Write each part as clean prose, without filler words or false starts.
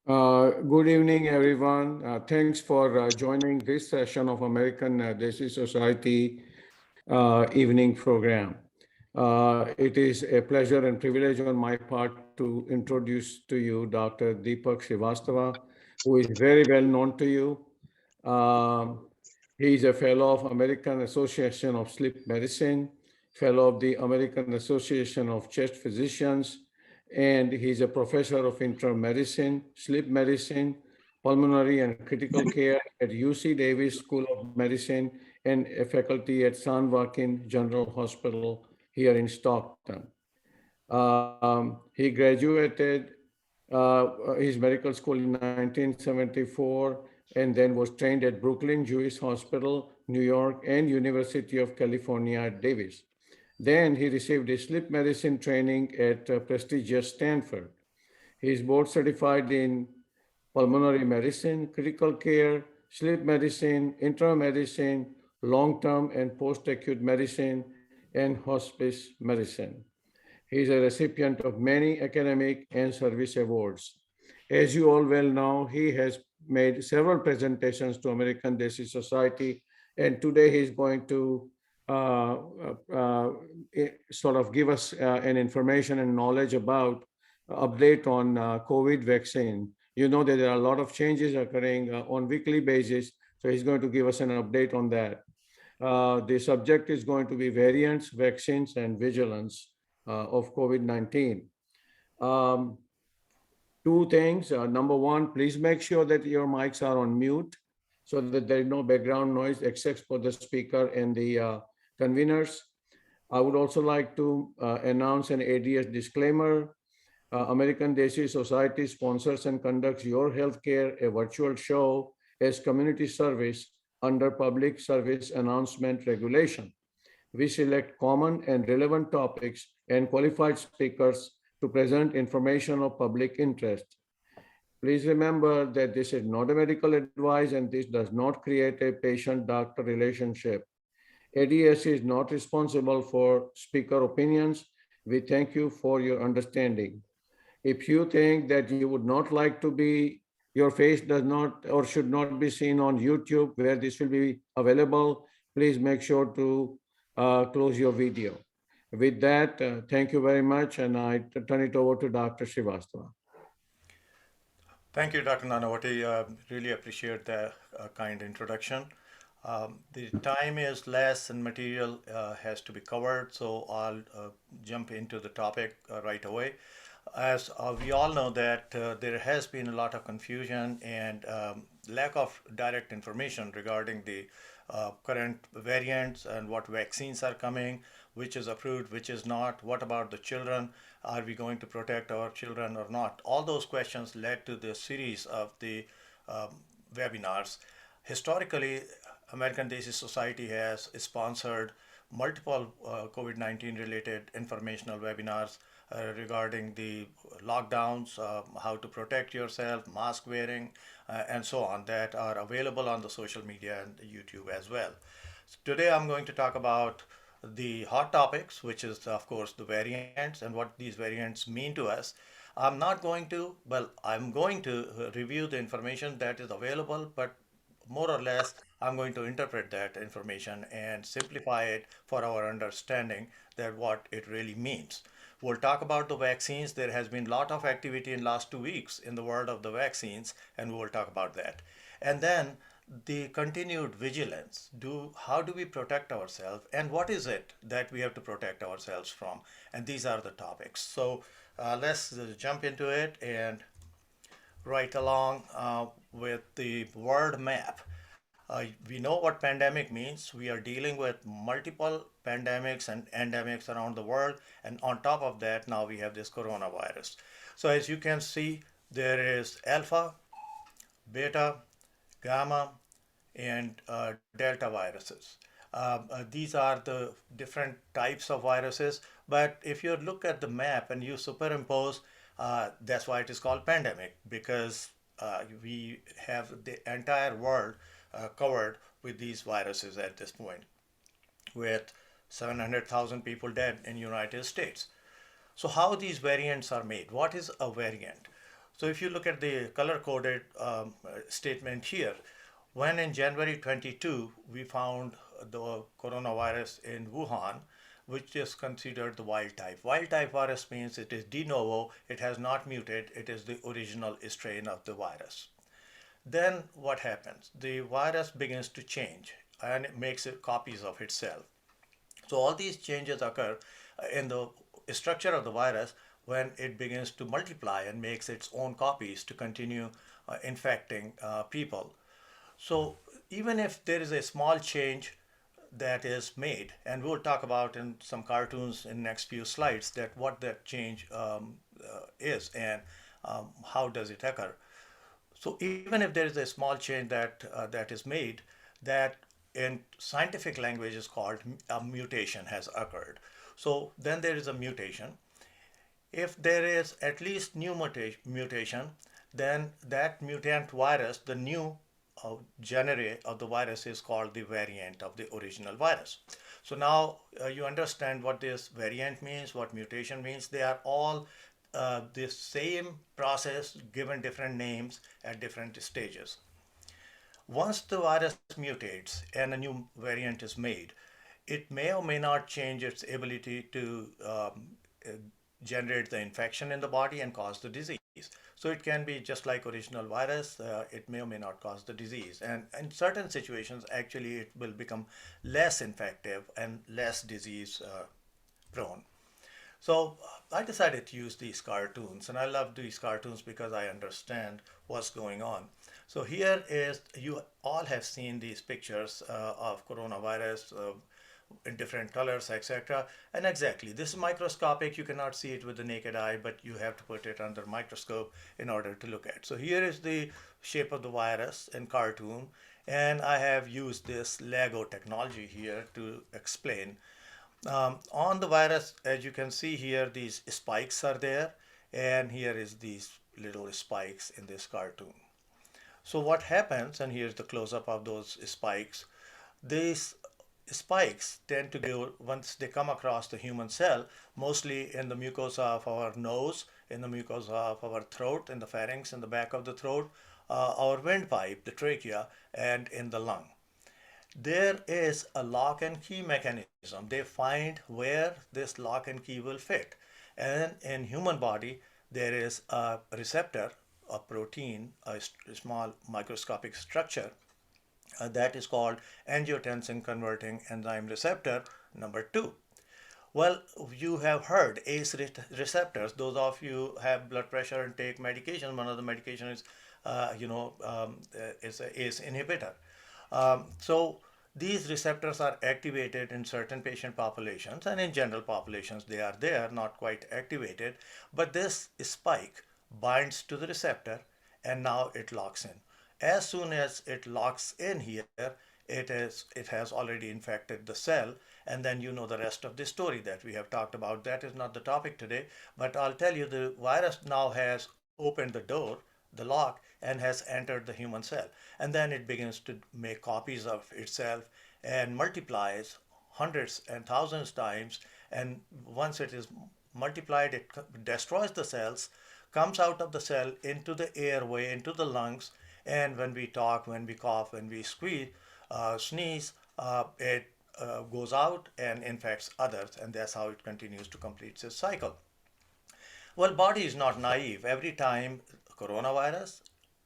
Good evening, everyone. Thanks for joining this session of American Desi Society evening program. It is a pleasure and privilege on my part to introduce to you Dr. Deepak Srivastava, who is very well known to you. Um, he is a fellow of American Association of Sleep Medicine, fellow of the American Association of Chest Physicians, and he's a professor of internal medicine, sleep medicine, pulmonary and critical care at UC Davis School of Medicine and a faculty at San Joaquin General Hospital here in Stockton. He graduated his medical school in 1974 and then was trained at Brooklyn Jewish Hospital, New York, and University of California at Davis. Then he received his sleep medicine training at prestigious Stanford. He is board certified in pulmonary medicine, critical care, sleep medicine, internal medicine, long-term and post-acute medicine, and hospice medicine. He is a recipient of many academic and service awards. As you all well know, he has made several presentations to American Desi Society, and today he is going to uh, sort of give us an information and knowledge about update on COVID vaccine. You know that there are a lot of changes occurring on weekly basis, so he's going to give us an update on that. The subject is going to be variants, vaccines, and vigilance of COVID-19. Um, Two things. Number one, please make sure that your mics are on mute so that there is no background noise except for the speaker and the conveners. I would also like to announce an ADS disclaimer. American Desi Society sponsors and conducts Your Healthcare, a virtual show, as community service under Public Service Announcement Regulation. We select common and relevant topics and qualified speakers to present information of public interest. Please remember that this is not a medical advice and this does not create a patient-doctor relationship. ADS is not responsible for speaker opinions. We thank you for your understanding. If you think that you would not like to be, your face does not or should not be seen on YouTube where this will be available, please make sure to close your video. With that, thank you very much, and I turn it over to Dr. Srivastava. Thank you, Dr. Nanavati. Really appreciate the kind introduction. The time is less and material has to be covered, so I'll jump into the topic right away. As we all know that there has been a lot of confusion and lack of direct information regarding the current variants and what vaccines are coming, which is approved, which is not, what about the children, are we going to protect our children or not? All those questions led to the series of the webinars. Historically, American Desi Society has sponsored multiple COVID-19 related informational webinars regarding the lockdowns, how to protect yourself, mask wearing, and so on, that are available on the social media and YouTube as well. So today I'm going to talk about the hot topics, which is of course the variants and what these variants mean to us. I'm going to review the information that is available, but more or less I'm going to interpret that information and simplify it for our understanding that what it really means. We'll talk about the vaccines. There has been a lot of activity in last 2 weeks in the world of the vaccines, and we will talk about that. And then the continued vigilance. How do we protect ourselves, and what is it that we have to protect ourselves from? And these are the topics. So let's jump into it and right along with the word map. We know what pandemic means. We are dealing with multiple pandemics and endemics around the world. And on top of that, now we have this coronavirus. So as you can see, there is alpha, beta, gamma, and delta viruses. These are the different types of viruses. But if you look at the map and you superimpose, that's why it is called pandemic, because we have the entire world covered with these viruses at this point, with 700,000 people dead in United States. So how these variants are made? What is a variant? So if you look at the color-coded statement here, when in January 22 we found the coronavirus in Wuhan, which is considered the wild type. Wild type virus means it is de novo, it has not mutated, it is the original strain of the virus. Then what happens? The virus begins to change and it makes copies of itself. So all these changes occur in the structure of the virus when it begins to multiply and makes its own copies to continue infecting people. So even if there is a small change that is made, and we'll talk about in some cartoons in next few slides that what that change is and how does it occur. So even if there is a small change that is made, that in scientific language is called a mutation has occurred. So then there is a mutation. If there is at least new mutation, then that mutant virus, the new generate of the virus is called the variant of the original virus. So now you understand what this variant means, what mutation means. They are all the same process given different names at different stages. Once the virus mutates and a new variant is made, it may or may not change its ability to uh, generate the infection in the body and cause the disease. So it can be just like original virus, it may or may not cause the disease. And in certain situations, actually, it will become less infective and less disease prone. So I decided to use these cartoons, and I love these cartoons because I understand what's going on. So here is, you all have seen these pictures of coronavirus in different colors, etc. And exactly, this is microscopic. You cannot see it with the naked eye, but you have to put it under microscope in order to look at. So here is the shape of the virus in cartoon, and I have used this Lego technology here to explain. On the virus, as you can see here, these spikes are there, and here is these little spikes in this cartoon. So what happens, and here's the close-up of those spikes, these spikes tend to go, once they come across the human cell, mostly in the mucosa of our nose, in the mucosa of our throat, in the pharynx, in the back of the throat, our windpipe, the trachea, and in the lung. There is a lock and key mechanism. They find where this lock and key will fit. And in human body, there is a receptor, a protein, a small microscopic structure that is called angiotensin converting enzyme receptor number 2. Well, you have heard ACE receptors. Those of you have blood pressure and take medication. One of the medication is a ACE inhibitor. So these receptors are activated in certain patient populations, and in general populations they are there, not quite activated. But this spike binds to the receptor, and now it locks in. As soon as it locks in here, it has already infected the cell, and then you know the rest of the story that we have talked about. That is not the topic today, but I'll tell you the virus now has opened the door, the lock, and has entered the human cell. And then it begins to make copies of itself and multiplies hundreds and thousands times. And once it is multiplied, it destroys the cells, comes out of the cell into the airway, into the lungs. And when we talk, when we cough, when we sneeze, it goes out and infects others. And that's how it continues to complete its cycle. Well, body is not naive. Every time coronavirus,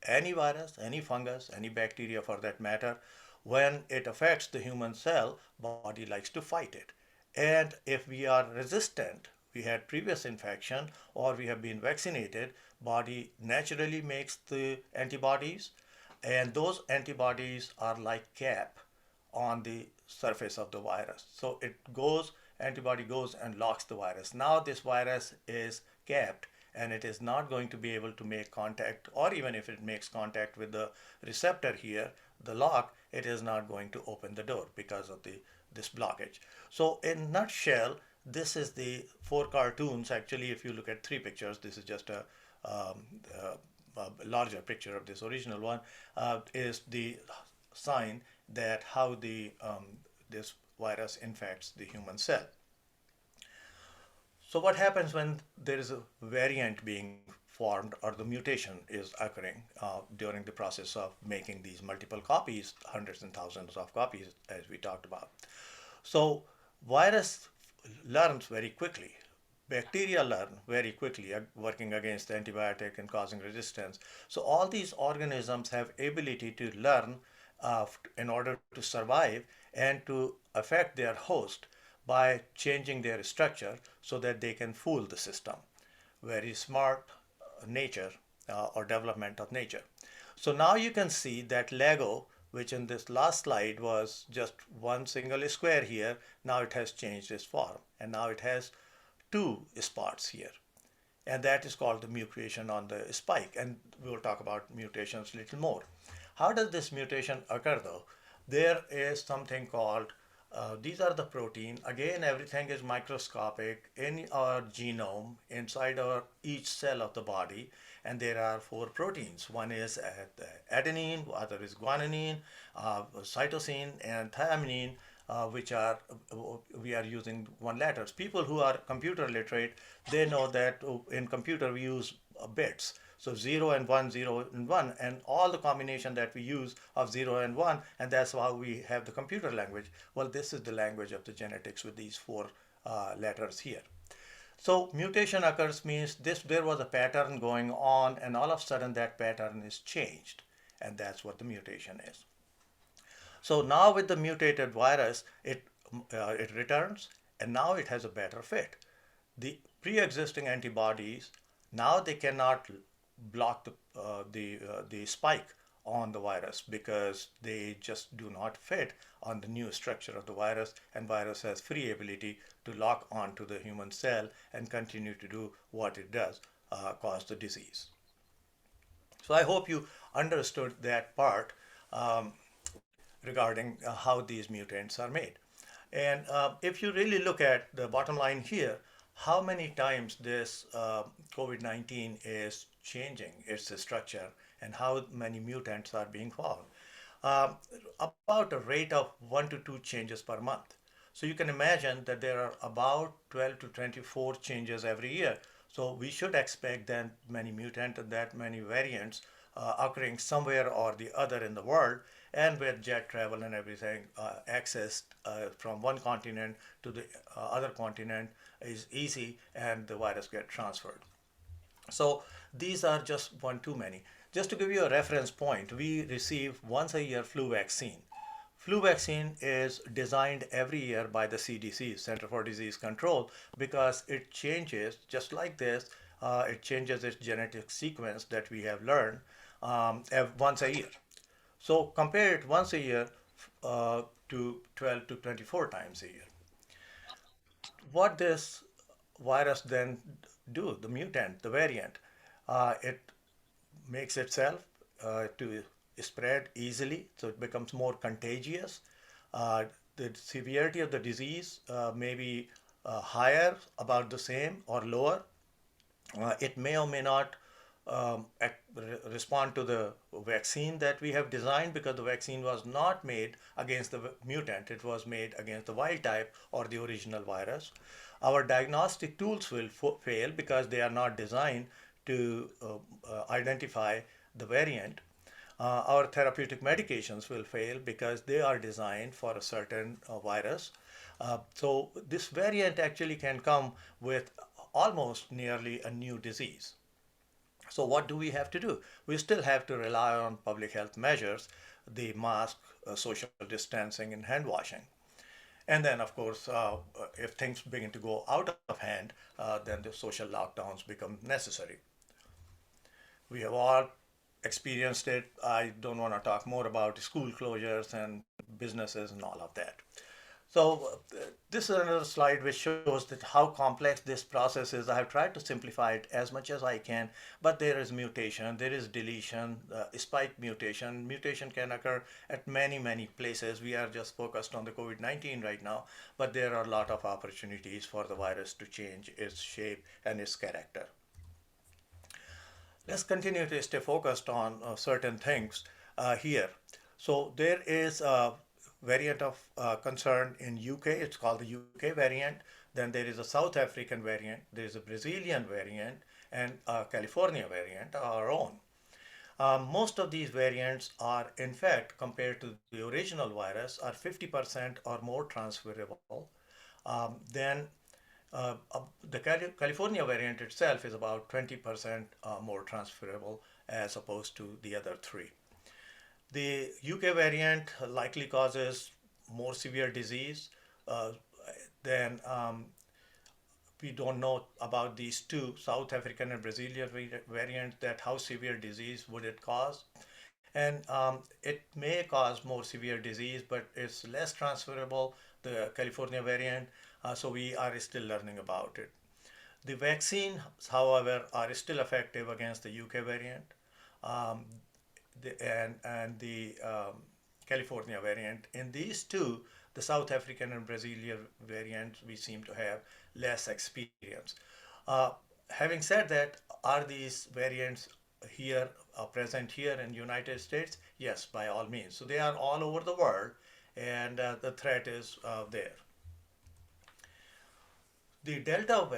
any fungus, any bacteria for that matter, when it affects the human cell, body likes to fight it. And if we are resistant, we had previous infection, or we have been vaccinated, body naturally makes the antibodies, and those antibodies are like cap on the surface of the virus. So antibody goes and locks the virus. Now this virus is capped, and it is not going to be able to make contact, or even if it makes contact with the receptor here, the lock, it is not going to open the door because of this blockage. So in nutshell, this is the 4 cartoons. Actually, if you look at 3 pictures, this is just um, a larger picture of this original one, is the sign that how this virus infects the human cell. So what happens when there is a variant being formed or the mutation is occurring during the process of making these multiple copies, hundreds and thousands of copies, as we talked about. So virus learns very quickly. Bacteria learn very quickly, working against the antibiotic and causing resistance. So all these organisms have ability to learn in order to survive and to affect their host by changing their structure so that they can fool the system. Very smart nature or development of nature. So now you can see that Lego, which in this last slide was just one single square here, now it has changed its form and now it has two spots here. And that is called the mutation on the spike. And we'll talk about mutations a little more. How does this mutation occur though? There is something called these are the protein. Again, everything is microscopic in our genome, inside our each cell of the body, and there are four proteins. One is adenine, other is guanine, cytosine, and thymine, which are we are using one letters. People who are computer literate, they know that in computer we use bits. So 0 and 1, 0 and 1, and all the combination that we use of 0 and 1, and that's how we have the computer language. Well, this is the language of the genetics with these four letters here. So mutation occurs means this there was a pattern going on, and all of a sudden that pattern is changed, and that's what the mutation is. So now with the mutated virus, it returns, and now it has a better fit. The pre-existing antibodies now they cannot block the spike on the virus because they just do not fit on the new structure of the virus, and virus has free ability to lock onto the human cell and continue to do what it does, cause the disease. So I hope you understood that part regarding how these mutants are made. And if you really look at the bottom line here, how many times this COVID-19 is changing its structure and how many mutants are being found. About a rate of 1 to 2 changes per month. So you can imagine that there are about 12 to 24 changes every year. So we should expect that many mutants and that many variants occurring somewhere or the other in the world, and with jet travel and everything, access from one continent to the other continent is easy and the virus get transferred. So these are just one too many. Just to give you a reference point, we receive once a year flu vaccine. Flu vaccine is designed every year by the CDC, Center for Disease Control, because it changes, just like this, it changes its genetic sequence that we have learned once a year. So compare it once a year to 12 to 24 times a year. What this virus then do, the mutant, the variant, it makes itself to spread easily, so it becomes more contagious. The severity of the disease may be higher, about the same, or lower. It may or may not respond to the vaccine that we have designed, because the vaccine was not made against the mutant, it was made against the wild type or the original virus. Our diagnostic tools will fail because they are not designed to identify the variant. Our therapeutic medications will fail because they are designed for a certain virus. So this variant actually can come with almost nearly a new disease. So what do we have to do? We still have to rely on public health measures, the mask, social distancing, and hand washing. And then, of course, if things begin to go out of hand, then the social lockdowns become necessary. We have all experienced it. I don't want to talk more about school closures and businesses and all of that. So this is another slide which shows that how complex this process is. I have tried to simplify it as much as I can, but there is mutation, there is deletion, spike mutation. Mutation can occur at many, many places. We are just focused on the COVID-19 right now, but there are a lot of opportunities for the virus to change its shape and its character. Let's continue to stay focused on certain things here. So there is a variant of concern in UK. It's called the UK variant. Then there is a South African variant. There is a Brazilian variant, and California variant, our own. Most of these variants are, in fact, compared to the original virus, are 50% or more transferable than the California variant itself is about 20% more transferable as opposed to the other three. The UK variant likely causes more severe disease than we don't know about these two, South African and Brazilian variants, that how severe disease would it cause. And it may cause more severe disease, but it's less transferable, the California variant, so we are still learning about it. The vaccines, however, are still effective against the UK variant um, and the California variant. In these two, the South African and Brazilian variants, we seem to have less experience. Uh, Having said that, are these variants here present here in the United States? Yes, by all means. So they are all over the world, and the threat is there. The Delta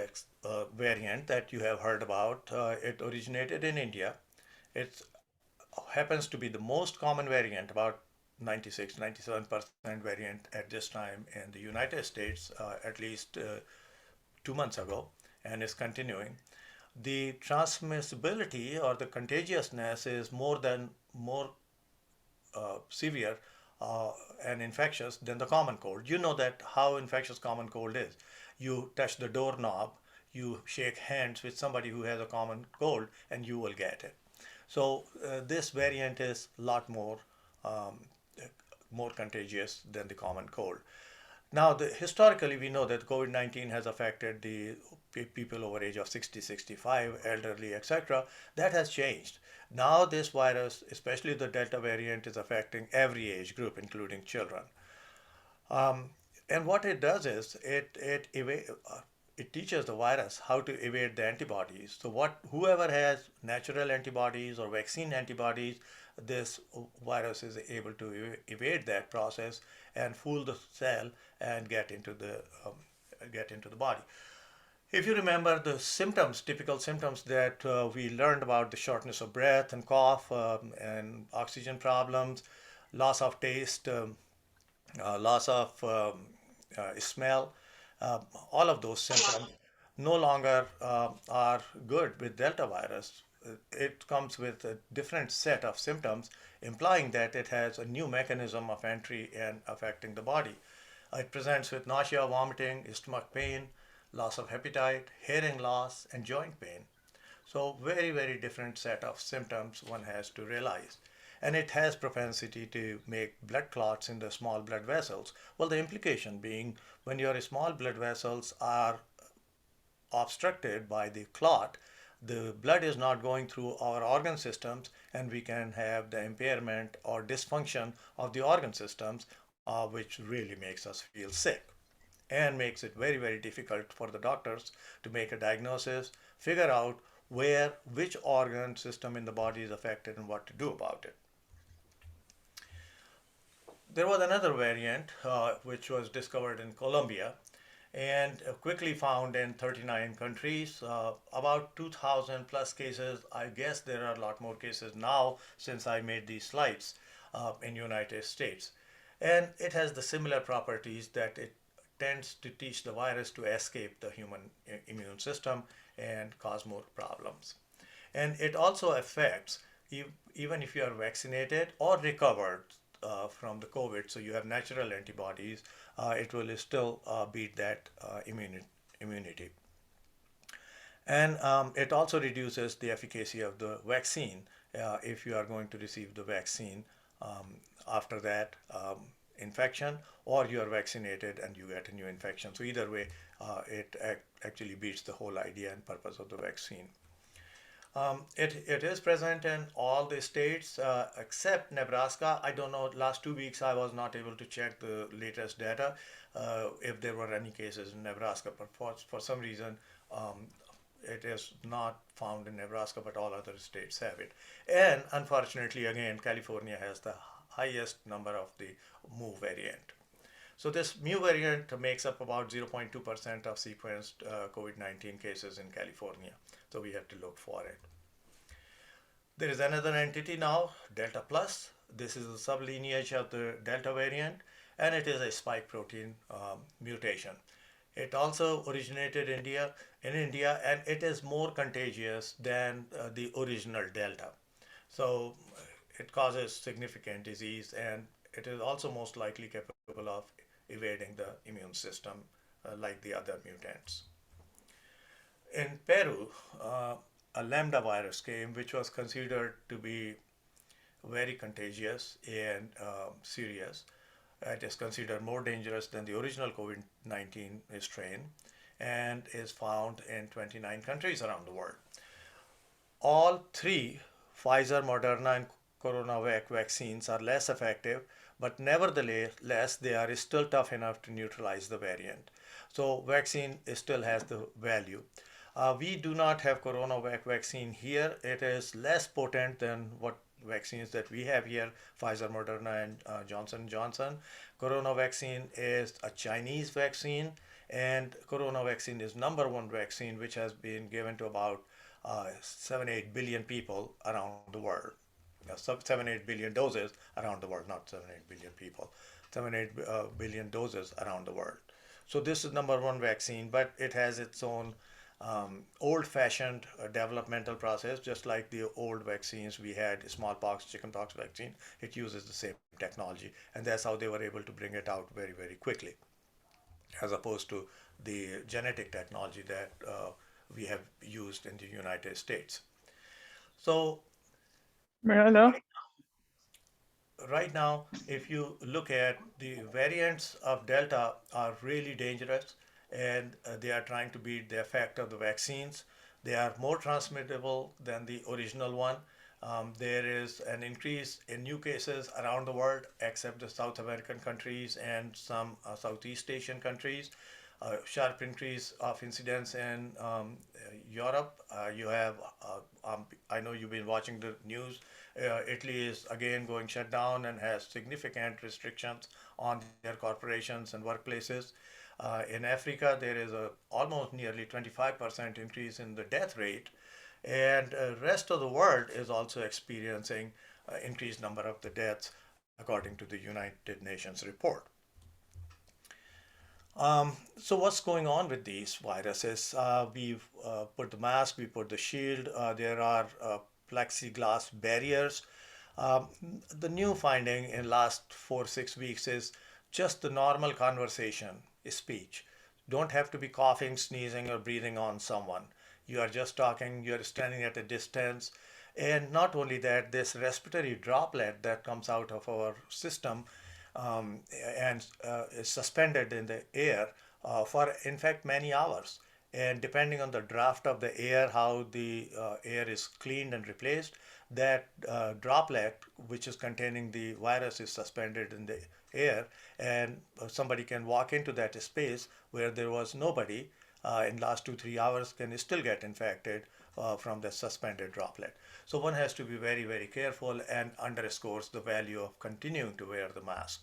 variant that you have heard about, it originated in India. It happens to be the most common variant, about 96-97% variant at this time in the United States, at least 2 months ago, and is continuing. The transmissibility or the contagiousness is more severe and infectious than the common cold. You know that how infectious common cold is. You touch the doorknob, you shake hands with somebody who has a common cold, and you will get it. So this variant is a lot more contagious than the common cold. Now, historically, we know that COVID-19 has affected the people over age of 60, 65, elderly, etc. That has changed. Now, this virus, especially the Delta variant, is affecting every age group, including children. Um, and what it does is it teaches the virus how to evade the antibodies. So whoever has natural antibodies or vaccine antibodies, this virus is able to evade that process and fool the cell and get into the body. If you remember the symptoms, typical symptoms that we learned about, the shortness of breath and cough and oxygen problems, loss of taste, loss of smell, uh, all of those symptoms no longer are good with Delta virus. It comes with a different set of symptoms, implying that it has a new mechanism of entry and affecting the body. It presents with nausea, vomiting, stomach pain, loss of appetite, hearing loss, and joint pain. So very, very different set of symptoms one has to realize. And it has propensity to make blood clots in the small blood vessels. Well, the implication being when your small blood vessels are obstructed by the clot, the blood is not going through our organ systems, and we can have the impairment or dysfunction of the organ systems, which really makes us feel sick and makes it very, very difficult for the doctors to make a diagnosis, figure out which organ system in the body is affected and what to do about it. There was another variant which was discovered in Colombia and quickly found in 39 countries, about 2,000 plus cases. I guess there are a lot more cases now since I made these slides in United States. And it has the similar properties that it tends to teach the virus to escape the human immune system and cause more problems. And it also affects, even if you are vaccinated or recovered from the COVID, so you have natural antibodies, it will still beat that immunity. And it also reduces the efficacy of the vaccine if you are going to receive the vaccine after that infection, or you are vaccinated and you get a new infection. So either way, it actually beats the whole idea and purpose of the vaccine. It is present in all the states except Nebraska. I don't know, last 2 weeks I was not able to check the latest data if there were any cases in Nebraska, but for some reason it is not found in Nebraska, but all other states have it. And unfortunately, again, California has the highest number of the Mu variant. So this mu variant makes up about 0.2% of sequenced COVID-19 cases in California. So we have to look for it. There is another entity now, Delta Plus. This is a sublineage of the Delta variant, and it is a spike protein mutation. It also originated in India, and it is more contagious than the original Delta. So it causes significant disease, and it is also most likely capable of evading the immune system like the other mutants. In Peru, a lambda virus came, which was considered to be very contagious and serious. It is considered more dangerous than the original COVID 19 strain and is found in 29 countries around the world. All three, Pfizer, Moderna, and CoronaVac vaccines, are less effective, but nevertheless, they are still tough enough to neutralize the variant. So, vaccine still has the value. We do not have CoronaVac vaccine here. It is less potent than what vaccines that we have here, Pfizer, Moderna, and Johnson Johnson. Corona vaccine is a Chinese vaccine, and Corona vaccine is number one vaccine, which has been given to about 7-8 billion people around the world. 7-8 billion doses around the world, not 7-8 billion people. 7-8 billion doses around the world. So this is number one vaccine, but it has its own old-fashioned developmental process, just like the old vaccines we had, smallpox, chickenpox vaccine. It uses the same technology, and that's how they were able to bring it out very, very quickly, as opposed to the genetic technology that we have used in the United States. So Mrna, right now, if you look at the variants of Delta are really dangerous, and they are trying to beat the effect of the vaccines. They are more transmittable than the original one. There is an increase in new cases around the world, except the South American countries and some Southeast Asian countries. Sharp increase of incidence in Europe. You have, I know you've been watching the news. Italy is again going shut down and has significant restrictions on their corporations and workplaces. In Africa, there is a almost nearly 25% increase in the death rate, and rest of the world is also experiencing increased number of the deaths, according to the United Nations report. So what's going on with these viruses? We've put the mask, we put the shield. There are plexiglass barriers. Um, the new finding in last 4-6 weeks is just the normal conversation, speech. Don't have to be coughing, sneezing, or breathing on someone. You are just talking. You are standing at a distance. And not only that, this respiratory droplet that comes out of our system um, and is suspended in the air for, in fact, many hours. And depending on the draft of the air, how the air is cleaned and replaced, that droplet, which is containing the virus, is suspended in the air, and somebody can walk into that space where there was nobody in last 2-3 hours, can still get infected from the suspended droplet. So one has to be very, very careful, and underscores the value of continuing to wear the mask.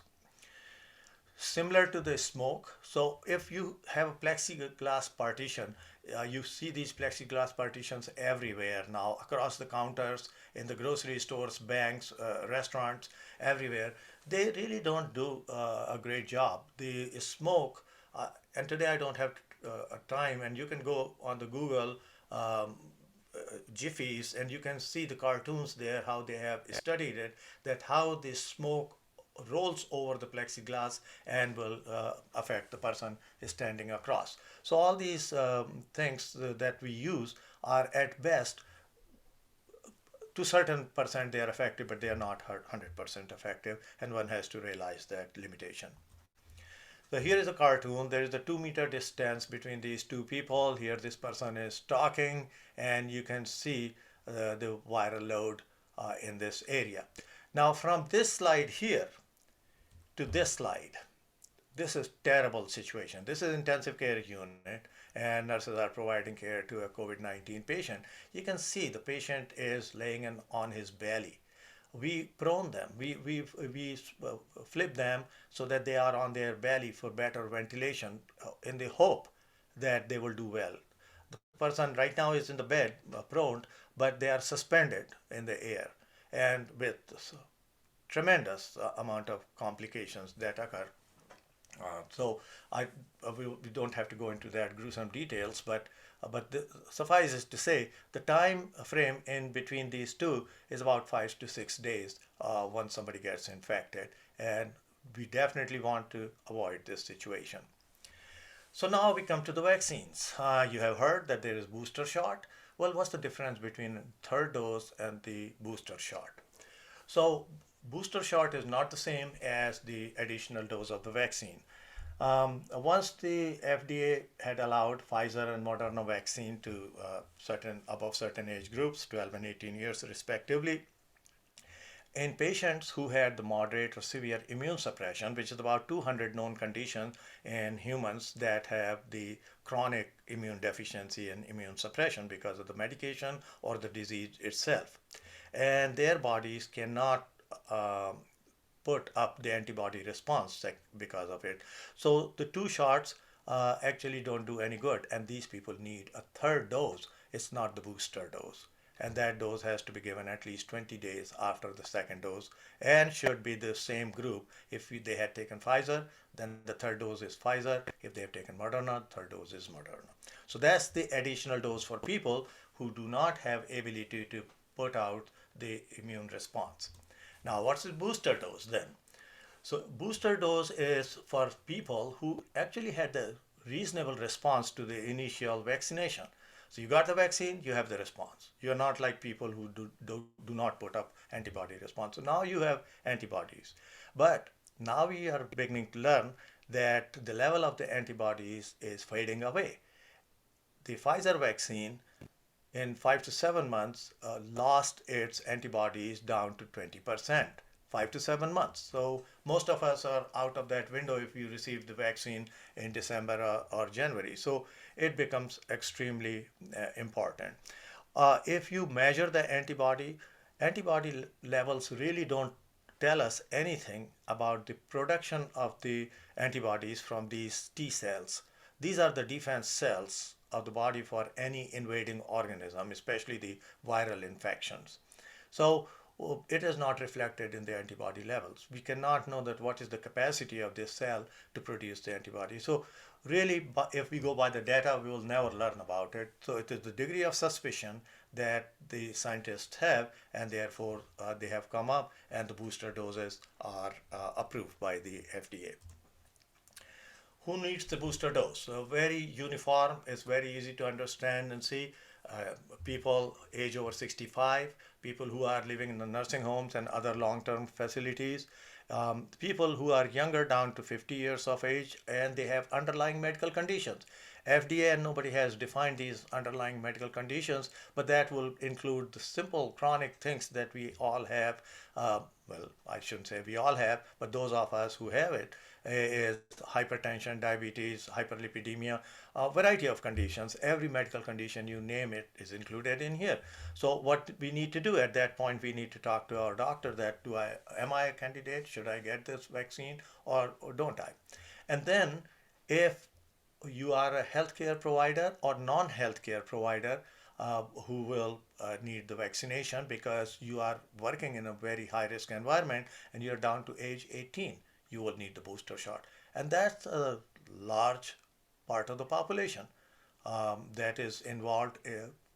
Similar to the smoke, so if you have a plexiglass partition, you see these plexiglass partitions everywhere now, across the counters, in the grocery stores, banks, restaurants, everywhere. They really don't do a great job. The smoke, and today I don't have a time, and you can go on the Google Jiffies, and you can see the cartoons there, how they have studied it, that how the smoke rolls over the plexiglass and will affect the person standing across. So all these things that we use are at best, to certain percent they are effective, but they are not 100% effective, and one has to realize that limitation. So here is a cartoon. There is a 2 meter distance between these two people. Here this person is talking, and you can see the viral load in this area. Now from this slide here to this slide, this is terrible situation. This is intensive care unit, and nurses are providing care to a COVID-19 patient. You can see the patient is laying on his belly we prone them, we flip them so that they are on their belly for better ventilation in the hope that they will do well. The person right now is in the bed, prone, but they are suspended in the air and with tremendous amount of complications that occur. So we don't have to go into that gruesome details, but suffice it to say, the time frame in between these two is about 5 to 6 days once somebody gets infected, and we definitely want to avoid this situation. So now we come to the vaccines. You have heard that there is booster shot. Well, what's the difference between third dose and the booster shot? So booster shot is not the same as the additional dose of the vaccine. Once the FDA had allowed Pfizer and Moderna vaccine to certain above certain age groups, 12 and 18 years respectively, in patients who had the moderate or severe immune suppression, which is about 200 known conditions in humans that have the chronic immune deficiency and immune suppression because of the medication or the disease itself. And their bodies cannot put up the antibody response because of it. So the two shots actually don't do any good, and these people need a third dose. It's not the booster dose. And that dose has to be given at least 20 days after the second dose and should be the same group. If they had taken Pfizer, then the third dose is Pfizer. If they have taken Moderna, third dose is Moderna. So that's the additional dose for people who do not have ability to put out the immune response. Now, what's the booster dose then? So, booster dose is for people who actually had a reasonable response to the initial vaccination. So, you got the vaccine, you have the response. You're not like people who do not put up antibody response. So, now you have antibodies. But now we are beginning to learn that the level of the antibodies is fading away. The Pfizer vaccine in 5 to 7 months lost its antibodies down to 20%. 5 to 7 months. So most of us are out of that window if you receive the vaccine in December or January. So it becomes extremely important. If you measure the antibody levels really don't tell us anything about the production of the antibodies from these T cells. These are the defense cells of the body for any invading organism, especially the viral infections. So it is not reflected in the antibody levels. We cannot know that what is the capacity of this cell to produce the antibody. So really, if we go by the data, we will never learn about it. So it is the degree of suspicion that the scientists have, and therefore they have come up, and the booster doses are approved by the FDA. Who needs the booster dose? So very uniform, it's very easy to understand and see. People age over 65, people who are living in the nursing homes and other long-term facilities, people who are younger down to 50 years of age, and they have underlying medical conditions. FDA and nobody has defined these underlying medical conditions, but that will include the simple chronic things that we all have. Well, I shouldn't say we all have, but those of us who have it is hypertension, diabetes, hyperlipidemia, a variety of conditions. Every medical condition you name it is included in here. So what we need to do at that point, we need to talk to our doctor that am I a candidate? Should I get this vaccine or don't I? And then if you are a healthcare provider or non-healthcare provider who will need the vaccination because you are working in a very high risk environment and you're down to age 18, you will need the booster shot. And that's a large part of the population that is involved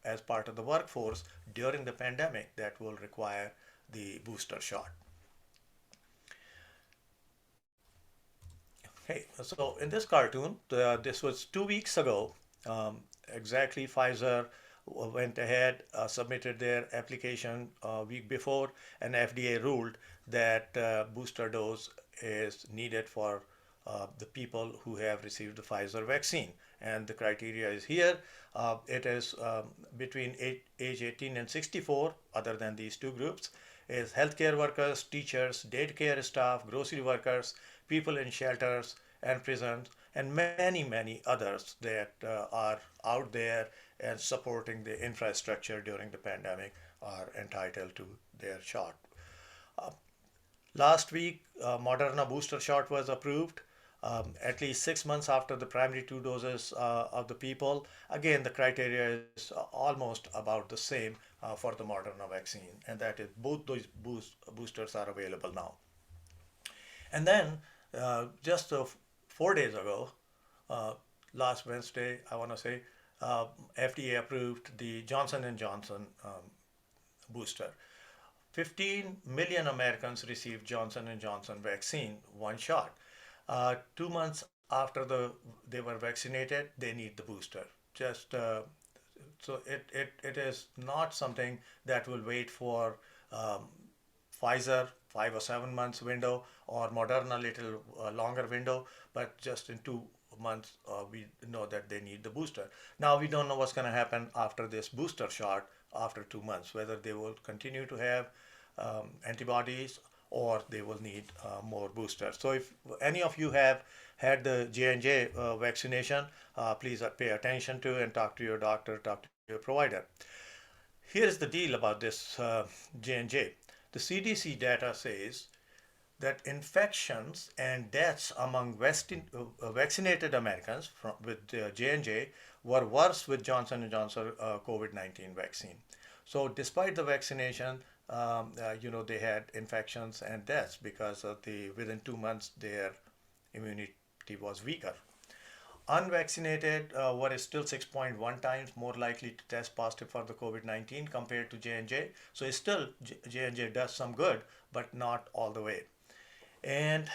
as part of the workforce during the pandemic that will require the booster shot. Okay, so in this cartoon, this was 2 weeks ago. Exactly, Pfizer went ahead, submitted their application a week before, and FDA ruled that booster dose is needed for the people who have received the Pfizer vaccine. And the criteria is here. It is between age 18 and 64, other than these two groups, is healthcare workers, teachers, daycare staff, grocery workers, people in shelters and prisons, and many, many others that are out there and supporting the infrastructure during the pandemic are entitled to their shot. Last week, Moderna booster shot was approved. At least 6 months after the primary two doses of the people. Again, the criteria is almost about the same for the Moderna vaccine, and that is both those boosters are available now. And then, just 4 days ago, uh, last Wednesday, I want to say, FDA approved the Johnson and Johnson booster. 15 million Americans received Johnson and Johnson vaccine, one shot. 2 months after they were vaccinated, they need the booster. Just so it is not something that will wait for um, Pfizer 5 or 7 months window or Moderna little longer window, but just in 2 months we know that they need the booster. Now we don't know what's going to happen after this booster shot after 2 months, whether they will continue to have antibodies or they will need more boosters. So if any of you have had the J&J vaccination, please pay attention to and talk to your doctor, talk to your provider. Here's the deal about this J&J. The CDC data says that infections and deaths among vaccinated Americans with J&J were worse with Johnson& and Johnson COVID-19 vaccine. So despite the vaccination, they had infections and deaths because of within 2 months their immunity was weaker. Unvaccinated were still 6.1 times more likely to test positive for the COVID-19 compared to J&J. So still J&J does some good, but not all the way. And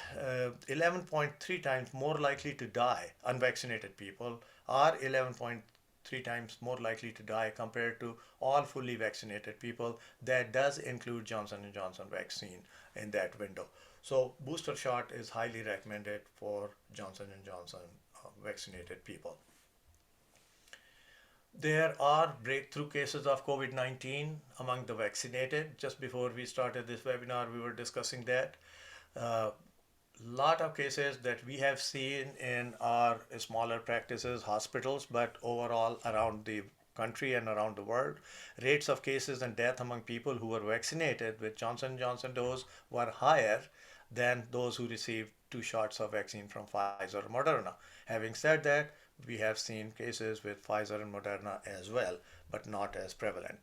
11.3 times more likely to die, unvaccinated people are 11.3 times more likely to die compared to all fully vaccinated people. That does include Johnson & Johnson vaccine in that window. So booster shot is highly recommended for Johnson & Johnson vaccinated people. There are breakthrough cases of COVID-19 among the vaccinated. Just before we started this webinar, we were discussing that. Lot of cases that we have seen in our smaller practices, hospitals, but overall around the country and around the world, rates of cases and death among people who were vaccinated with Johnson & Johnson dose were higher than those who received two shots of vaccine from Pfizer or Moderna. Having said that, we have seen cases with Pfizer and Moderna as well, but not as prevalent.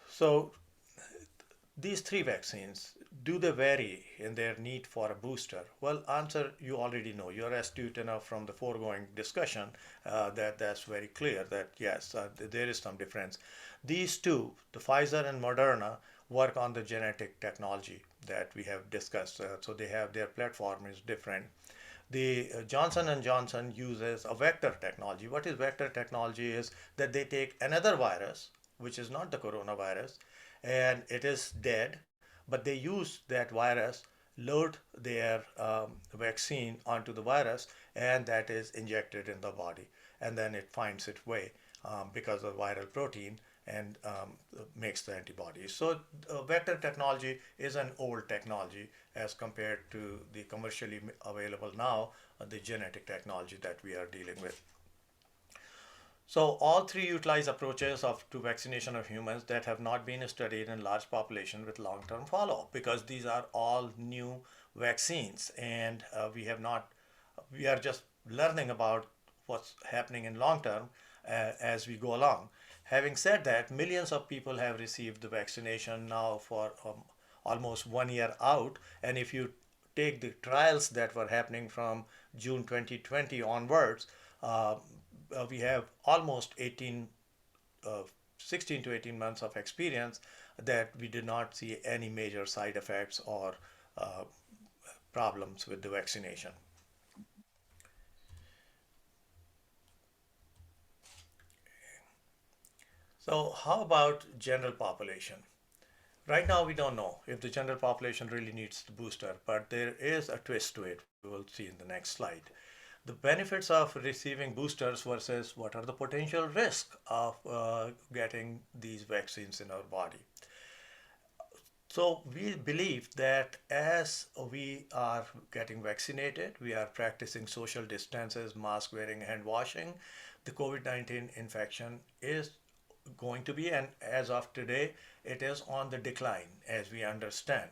So these three vaccines, do they vary in their need for a booster? Well, answer you already know. You're astute enough from the foregoing discussion that's very clear that yes, there is some difference. These two, the Pfizer and Moderna, work on the genetic technology that we have discussed. So they have their platform is different. The Johnson and Johnson uses a vector technology. What is vector technology is that they take another virus, which is not the coronavirus, and it is dead, but they use that virus, load their vaccine onto the virus, and that is injected in the body. And then it finds its way because of viral protein and makes the antibodies. So vector technology is an old technology as compared to the commercially available now, the genetic technology that we are dealing with. So all three utilize approaches to vaccination of humans that have not been studied in large population with long-term follow-up because these are all new vaccines and we are just learning about what's happening in long term as we go along. Having said that, millions of people have received the vaccination now for almost 1 year out, and if you take the trials that were happening from June 2020 onwards, we have almost 16 to 18 months of experience that we did not see any major side effects or uh, problems with the vaccination. So how about general population? Right now we don't know if the general population really needs the booster, but there is a twist to it. We will see in the next slide. The benefits of receiving boosters versus what are the potential risks of getting these vaccines in our body. So we believe that as we are getting vaccinated, we are practicing social distances, mask wearing, hand washing, the COVID-19 infection is going to be, and as of today, it is on the decline, as we understand.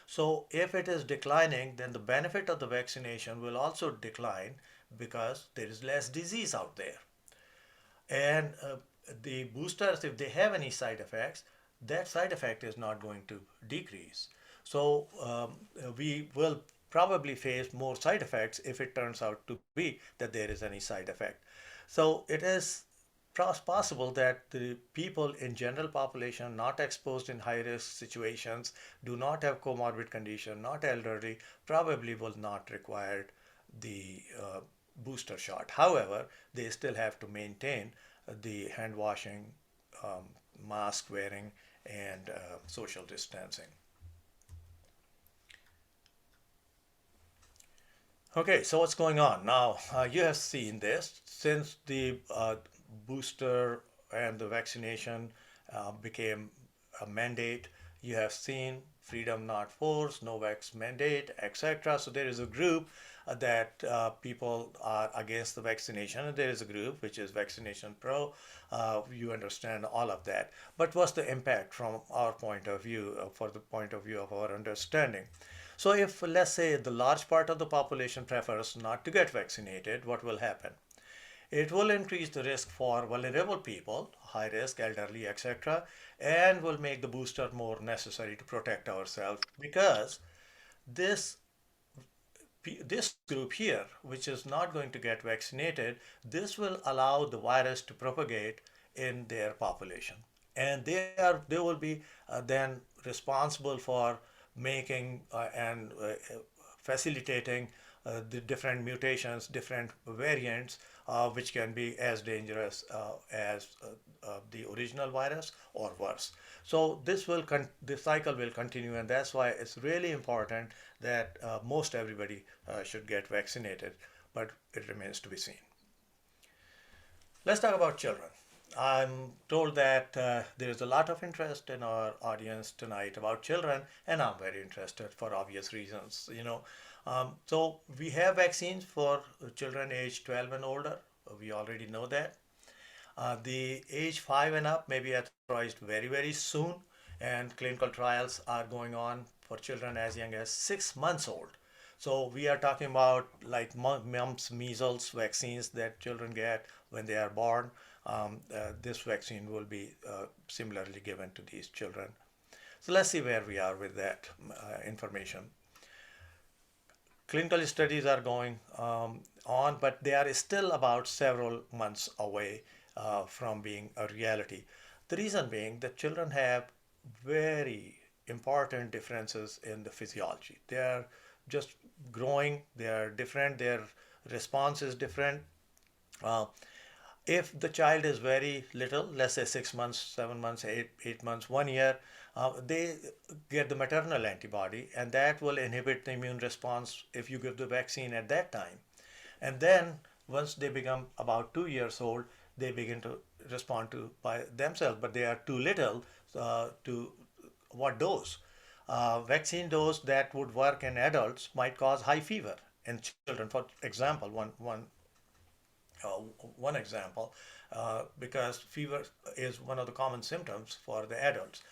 So, if it is declining, then the benefit of the vaccination will also decline because there is less disease out there. And the boosters, if they have any side effects, that side effect is not going to decrease. So we will probably face more side effects if it turns out to be that there is any side effect. So it is possible that the people in general population not exposed in high risk situations, do not have comorbid condition, not elderly, probably will not require the booster shot. However, they still have to maintain the hand washing, um, mask wearing, and social distancing. Okay, so what's going on now? You have seen this since the booster and the vaccination became a mandate. You have seen freedom not force, no vax mandate, etc. So there is a group that people are against the vaccination, and there is a group which is vaccination pro. You understand all of that. But what's the impact from our point of view, for the point of view of our understanding? So if, let's say, the large part of the population prefers not to get vaccinated, what will happen? It will increase the risk for vulnerable people, high risk, elderly, etc., and will make the booster more necessary to protect ourselves because this this group here, which is not going to get vaccinated, this will allow the virus to propagate in their population, and they will be then responsible for making and facilitating the different mutations, different variants, which can be as dangerous as the original virus or worse. So this cycle will continue, and that's why it's really important that most everybody should get vaccinated, but it remains to be seen. Let's talk about children. I'm told that there is a lot of interest in our audience tonight about children, and I'm very interested for obvious reasons. So we have vaccines for children age 12 and older. We already know that. The age 5 and up may be authorized very, very soon, and clinical trials are going on for children as young as 6 months old. So we are talking about like mumps, measles vaccines that children get when they are born. This vaccine will be similarly given to these children. So let's see where we are with that information. Clinical studies are going on, but they are still about several months away from being a reality. The reason being that children have very important differences in the physiology. They are just growing, they are different, their response is different. Uh, if the child is very little, let's say 6 months, 7 months, 8 months, 1 year, they get the maternal antibody, and that will inhibit the immune response if you give the vaccine at that time. And then once they become about 2 years old, they begin to respond to by themselves, but they are too little to what dose. Vaccine dose that would work in adults might cause high fever in children. For example, uh, one example, because fever is one of the common symptoms for the adults.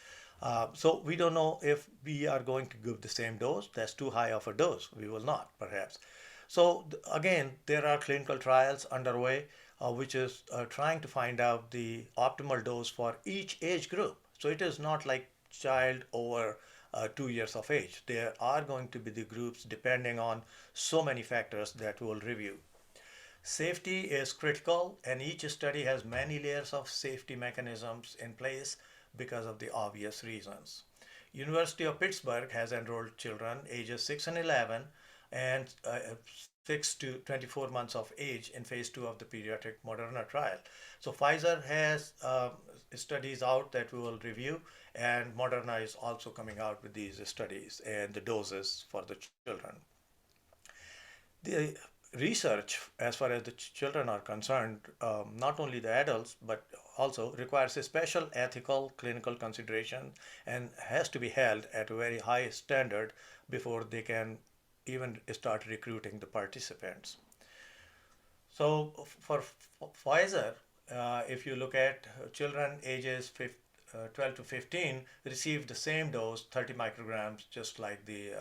So we don't know if we are going to give the same dose. That's too high of a dose. We will not, perhaps. So again, there are clinical trials underway, which is trying to find out the optimal dose for each age group. So it is not like child over 2 years of age. There are going to be the groups depending on so many factors that we'll review. Safety is critical, and each study has many layers of safety mechanisms in place because of the obvious reasons. University of Pittsburgh has enrolled children ages 6 and 11 and 6 to 24 months of age in phase 2 of the pediatric Moderna trial. So Pfizer has studies out that we will review, and Moderna is also coming out with these studies and the doses for the children. The research, as far as the children are concerned, not only the adults but also requires a special ethical clinical consideration and has to be held at a very high standard before they can even start recruiting the participants. So for Pfizer, if you look at children ages 12 to 15, receive the same dose, 30 micrograms, just like the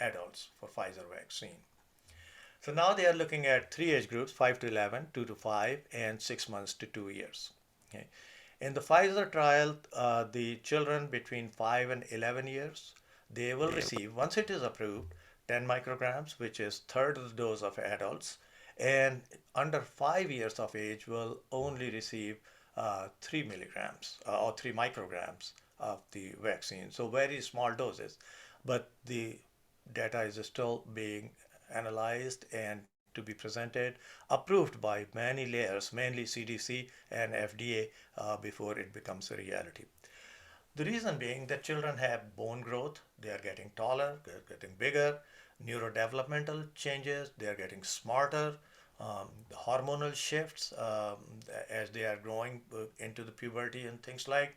adults for Pfizer vaccine. So now they are looking at three age groups, 5 to 11, 2 to 5, and 6 months to 2 years. Okay. In the Pfizer trial, the children between 5 and 11 years, they will receive, once it is approved, 10 micrograms, which is third of the dose of adults, and under 5 years of age will only receive 3 milligrams or 3 micrograms of the vaccine. So very small doses, but the data is still being analyzed and to be presented, approved by many layers, mainly CDC and FDA, before it becomes a reality. The reason being that children have bone growth, they are getting taller, they're getting bigger, neurodevelopmental changes, they are getting smarter, hormonal shifts as they are growing into the puberty and things like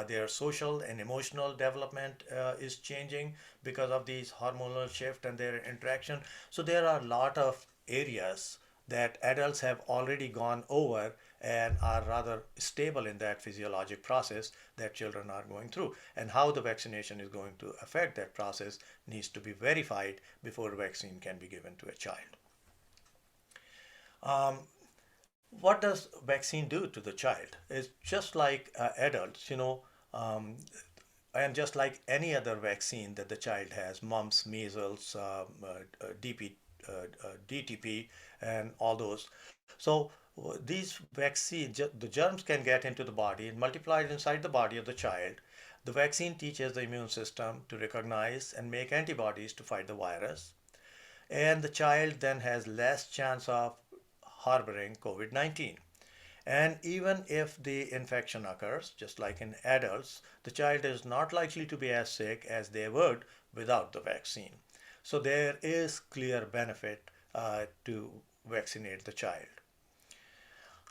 their social and emotional development is changing because of these hormonal shift and their interaction. So there are a lot of areas that adults have already gone over and are rather stable in that physiologic process that children are going through. And how the vaccination is going to affect that process needs to be verified before vaccine can be given to a child. What does vaccine do to the child? It's just like adults, and just like any other vaccine that the child has, mumps, measles, DP, DTP, and all those. So these vaccines, the germs can get into the body and multiply inside the body of the child. The vaccine teaches the immune system to recognize and make antibodies to fight the virus. And the child then has less chance of harboring COVID-19. And even if the infection occurs, just like in adults, the child is not likely to be as sick as they would without the vaccine. So there is clear benefit to vaccinate the child.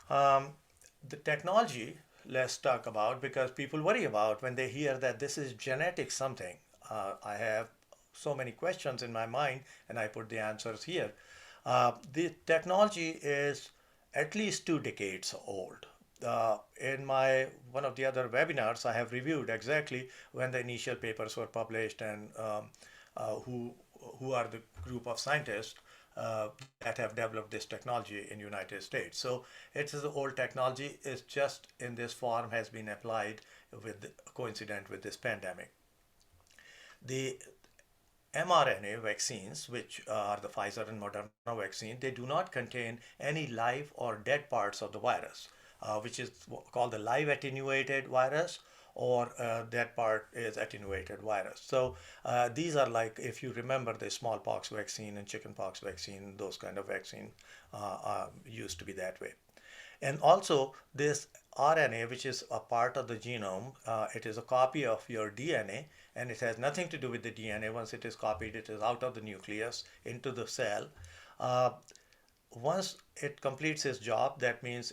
The technology, let's talk about, because people worry about when they hear that this is genetic something. I have so many questions in my mind and I put the answers here. The technology is at least 2 decades old. In my one of the other webinars, I have reviewed exactly when the initial papers were published and who are the group of scientists that have developed this technology in United States. So it is an old technology. It's just in this form has been applied with coincident with this pandemic. The mRNA vaccines, which are the Pfizer and Moderna vaccine, they do not contain any live or dead parts of the virus, which is called the live attenuated virus, or that part is attenuated virus. So these are like, if you remember the smallpox vaccine and chickenpox vaccine, those kind of vaccine used to be that way. And also this RNA, which is a part of the genome, it is a copy of your DNA, and it has nothing to do with the DNA. Once it is copied, it is out of the nucleus into the cell. Once it completes its job, that means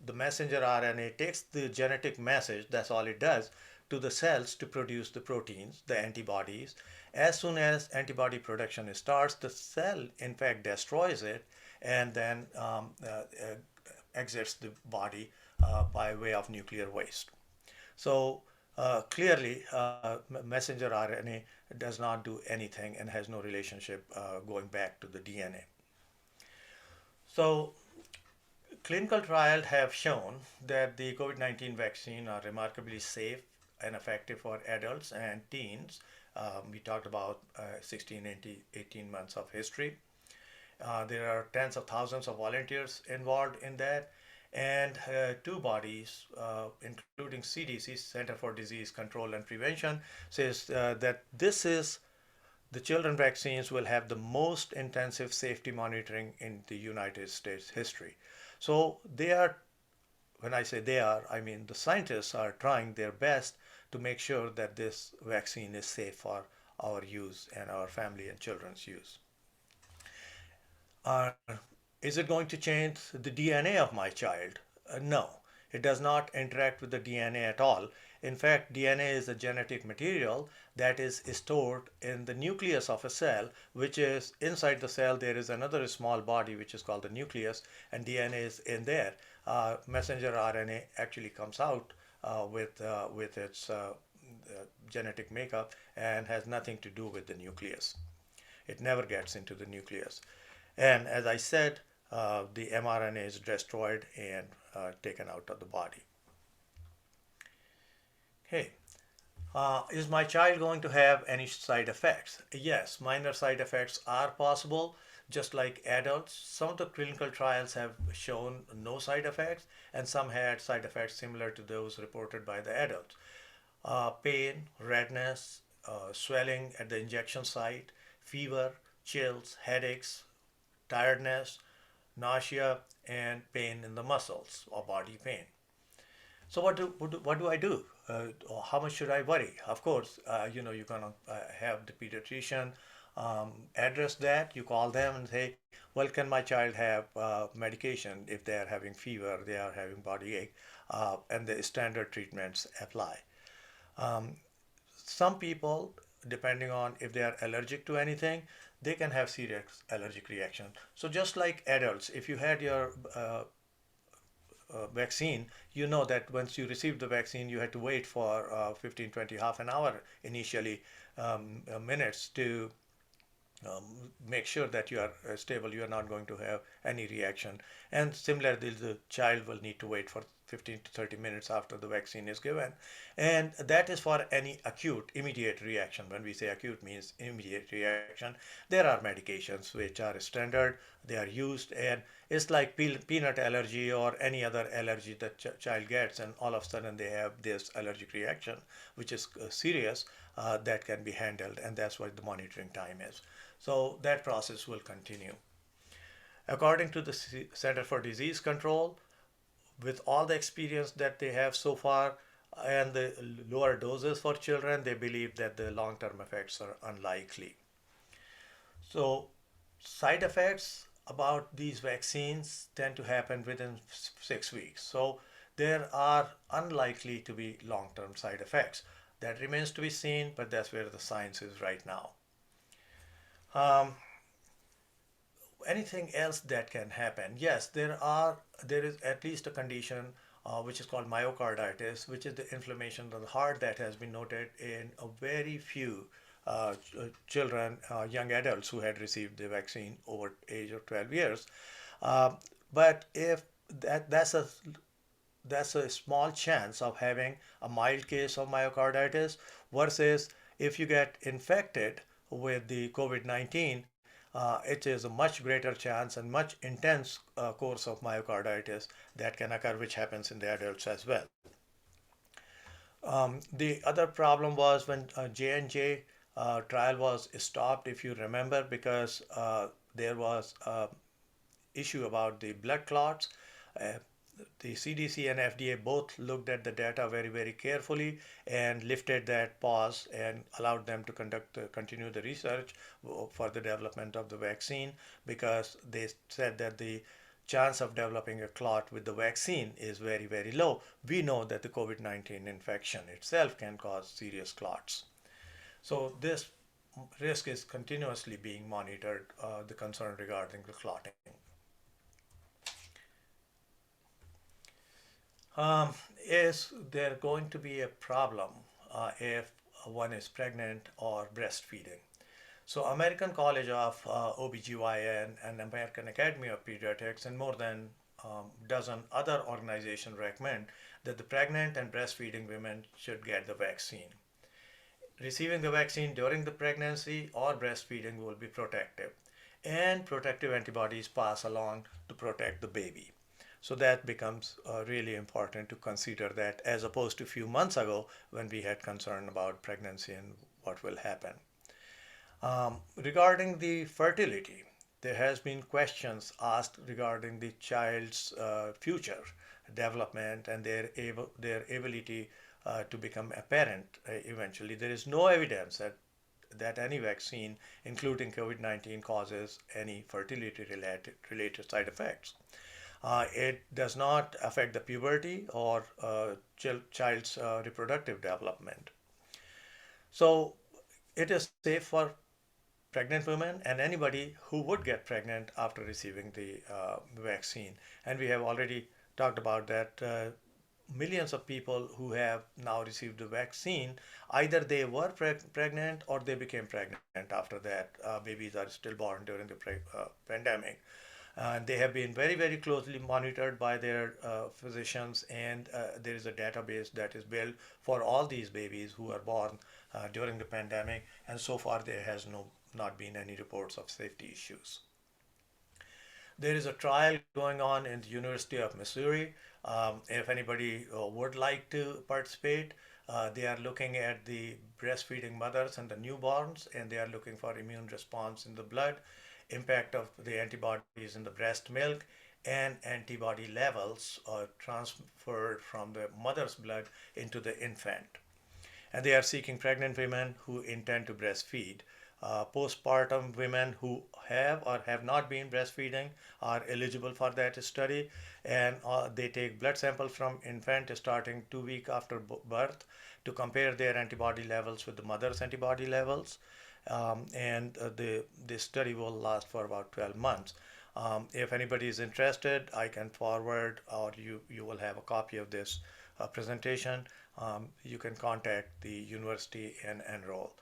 the messenger RNA takes the genetic message, that's all it does, to the cells to produce the proteins, the antibodies. As soon as antibody production starts, the cell in fact destroys it and then exits the body by way of nuclear waste. So clearly, messenger RNA does not do anything and has no relationship going back to the DNA. So clinical trials have shown that the COVID-19 vaccine are remarkably safe and effective for adults and teens. We talked about 16 and 18 months of history. There are tens of thousands of volunteers involved in that, and two bodies, including CDC, Center for Disease Control and Prevention, says that the children vaccines will have the most intensive safety monitoring in the United States history. So they are, when I say they are, I mean the scientists are trying their best to make sure that this vaccine is safe for our use and our family and children's use. Is it going to change the DNA of my child? No, it does not interact with the DNA at all. In fact, DNA is a genetic material that is stored in the nucleus of a cell, which is inside the cell. There is another small body which is called the nucleus, and DNA is in there. messenger RNA actually comes out with its genetic makeup and has nothing to do with the nucleus. It never gets into the nucleus. And as I said, the mRNA is destroyed and taken out of the body. Okay. Is my child going to have any side effects? Yes, minor side effects are possible, just like adults. Some of the clinical trials have shown no side effects, and some had side effects similar to those reported by the adults. Pain, redness, swelling at the injection site, fever, chills, headaches, tiredness, nausea, and pain in the muscles or body pain. So what do I do? Or how much should I worry? Of course, you're gonna have the pediatrician address that. You call them and say, well, can my child have medication if they are having fever, they are having body ache, and the standard treatments apply. Um, some people, depending on if they are allergic to anything, they can have serious allergic reaction. So just like adults, if you had your vaccine, you know that once you received the vaccine, you had to wait for 15, 20, half an hour initially, minutes to um, make sure that you are stable, you are not going to have any reaction. And similarly, the child will need to wait for 15 to 30 minutes after the vaccine is given. And that is for any acute, immediate reaction. When we say acute means immediate reaction, there are medications which are standard, they are used, and it's like peanut allergy or any other allergy that child gets, and all of a sudden they have this allergic reaction, which is serious, that can be handled, and that's what the monitoring time is. So that process will continue. According to the Center for Disease Control, with all the experience that they have so far and the lower doses for children, they believe that the long term effects are unlikely. So, side effects about these vaccines tend to happen within 6 weeks. So, there are unlikely to be long term side effects. That remains to be seen, but that's where the science is right now. Um, Anything else that can happen? Yes, there is at least a condition which is called myocarditis, which is the inflammation of the heart that has been noted in a very few children, young adults who had received the vaccine over age of 12 years. Uh, but if that's a small chance of having a mild case of myocarditis versus if you get infected with the COVID-19, it is a much greater chance and much intense course of myocarditis that can occur, which happens in the adults as well. The other problem was when J&J trial was stopped, if you remember, because there was issue about the blood clots. Uh, the CDC and FDA both looked at the data very, very carefully and lifted that pause and allowed them to continue the research for the development of the vaccine because they said that the chance of developing a clot with the vaccine is very, very low. We know that the COVID-19 infection itself can cause serious clots. So this risk is continuously being monitored, the concern regarding the clotting. Is there going to be a problem if one is pregnant or breastfeeding? So American College of OBGYN and American Academy of Pediatrics and more than dozen other organizations recommend that the pregnant and breastfeeding women should get the vaccine. Receiving the vaccine during the pregnancy or breastfeeding will be protective, and protective antibodies pass along to protect the baby. So that becomes really important to consider that as opposed to a few months ago when we had concern about pregnancy and what will happen. Regarding the fertility, there has been questions asked regarding the child's future development and their ability to become a parent eventually. There is no evidence that any vaccine, including COVID-19, causes any fertility related side effects. It does not affect the puberty or child's reproductive development. So it is safe for pregnant women and anybody who would get pregnant after receiving the vaccine. And we have already talked about that millions of people who have now received the vaccine, either they were pregnant or they became pregnant after that. Babies are still born during the pandemic. They have been very, very closely monitored by their physicians, and there is a database that is built for all these babies who are born during the pandemic. And so far, there has not been any reports of safety issues. There is a trial going on in the University of Missouri. If anybody would like to participate, they are looking at the breastfeeding mothers and the newborns, and they are looking for immune response in the blood, impact of the antibodies in the breast milk, and antibody levels transferred from the mother's blood into the infant. And they are seeking pregnant women who intend to breastfeed. Postpartum women who have or have not been breastfeeding are eligible for that study, and they take blood samples from infant starting 2 weeks after birth to compare their antibody levels with the mother's antibody levels. And the study will last for about 12 months. If anybody is interested, I can forward, or you will have a copy of this presentation. You can contact the university and enroll.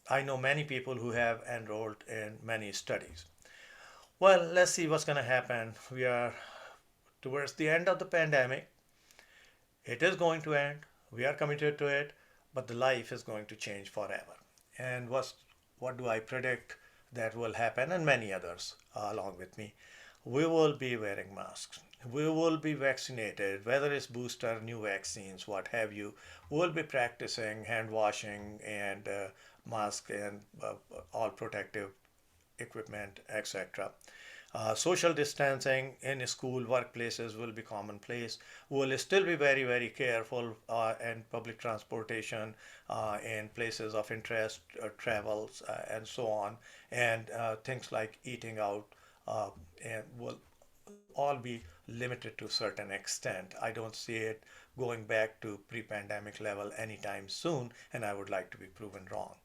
I know many people who have enrolled in many studies. Well, let's see what's going to happen. We are towards the end of the pandemic. It is going to end. We are committed to it, but the life is going to change forever. And what do I predict that will happen, and many others along with me? We will be wearing masks. We will be vaccinated, whether it's booster, new vaccines, what have you. We'll be practicing hand washing and mask and all protective equipment, etc. Social distancing in school, workplaces will be commonplace. We'll still be very, very careful in public transportation, in places of interest, travels, and so on. And things like eating out and will all be limited to a certain extent. I don't see it going back to pre-pandemic level anytime soon, and I would like to be proven wrong.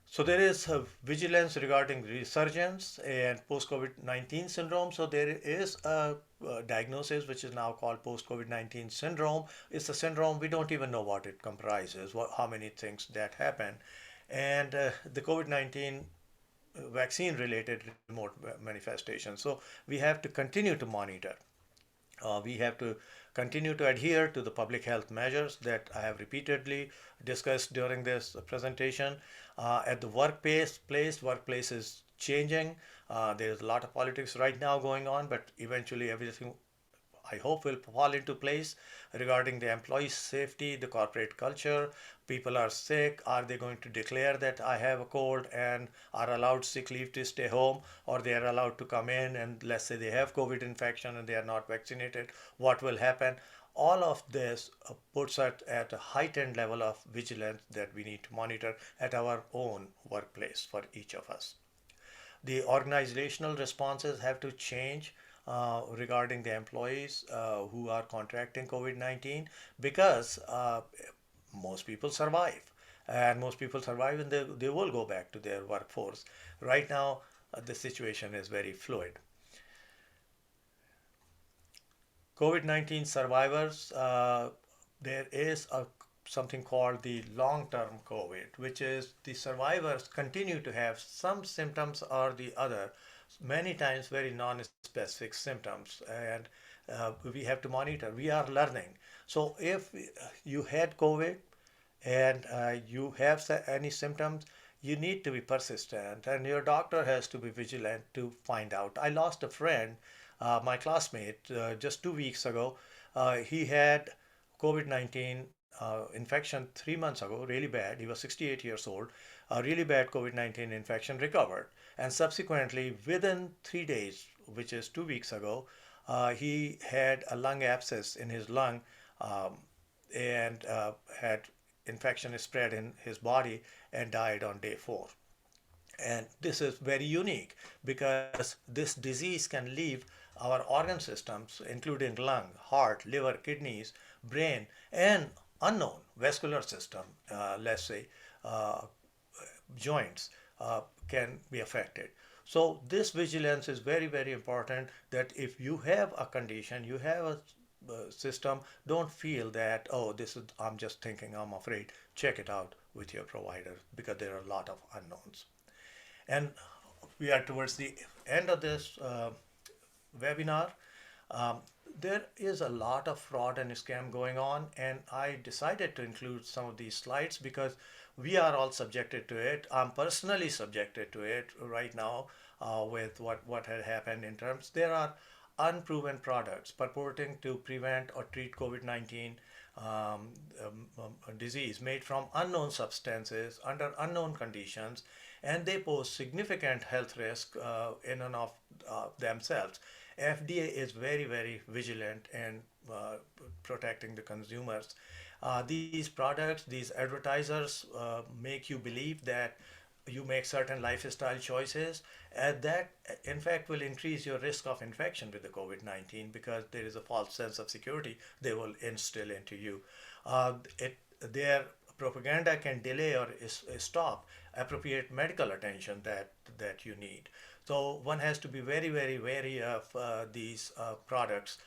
So there is vigilance regarding resurgence and post-COVID-19 syndrome. So there is a diagnosis which is now called post-COVID-19 syndrome. It's a syndrome, we don't even know what it comprises, how many things that happen. And the COVID-19 vaccine related remote manifestations. So we have to continue to monitor. We have to continue to adhere to the public health measures that I have repeatedly discussed during this presentation. At the workplace is changing. There's a lot of politics right now going on, but eventually everything, I hope, will fall into place regarding the employee safety, the corporate culture. People are sick. Are they going to declare that I have a cold and are allowed sick leave to stay home, or they are allowed to come in and let's say they have COVID infection and they are not vaccinated? What will happen? All of this puts us at a heightened level of vigilance that we need to monitor at our own workplace for each of us. The organizational responses have to change regarding the employees who are contracting COVID-19, because most people survive. And most people survive and they will go back to their workforce. Right now, the situation is very fluid. COVID-19 survivors, there is something called the long-term COVID, which is the survivors continue to have some symptoms or the other, many times very non-specific symptoms, and we have to monitor. We are learning. So if you had COVID and you have any symptoms, you need to be persistent, and your doctor has to be vigilant to find out. I lost a friend, my classmate, just 2 weeks ago. He had COVID-19 infection 3 months ago, really bad. He was 68 years old, a really bad COVID-19 infection, recovered. And subsequently, within 3 days, which is 2 weeks ago, he had a lung abscess in his lung, and had infection spread in his body and died on day 4. And this is very unique because this disease can leave our organ systems, including lung, heart, liver, kidneys, brain, and unknown vascular system, let's say joints, can be affected. So this vigilance is very, very important, that if you have a condition, you have a system, don't feel that, oh, this is, I'm just thinking, I'm afraid. Check it out with your provider, because there are a lot of unknowns. And we are towards the end of this webinar. Um, there is a lot of fraud and scam going on, and I decided to include some of these slides because we are all subjected to it. I'm personally subjected to it right now with what had happened in terms. There are unproven products purporting to prevent or treat COVID-19 disease made from unknown substances under unknown conditions, and they pose significant health risk in and of themselves. FDA is very, very vigilant in protecting the consumers. These products, these advertisers make you believe that you make certain lifestyle choices, and that in fact will increase your risk of infection with the COVID-19, because there is a false sense of security they will instill into you. Their propaganda can delay or stop appropriate medical attention that you need. So one has to be very, very wary of these products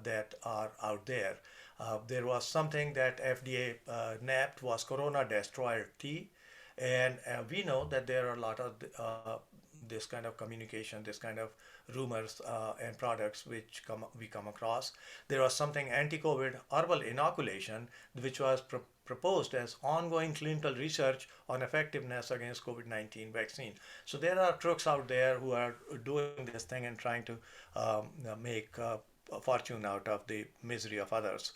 that are out there. There was something that FDA nabbed, was Corona Destroyer T, and we know that there are a lot of this kind of communication, this kind of rumors and products which we come across. There was something anti-COVID herbal inoculation, which was proposed as ongoing clinical research on effectiveness against COVID-19 vaccine. So there are crooks out there who are doing this thing and trying to make a fortune out of the misery of others.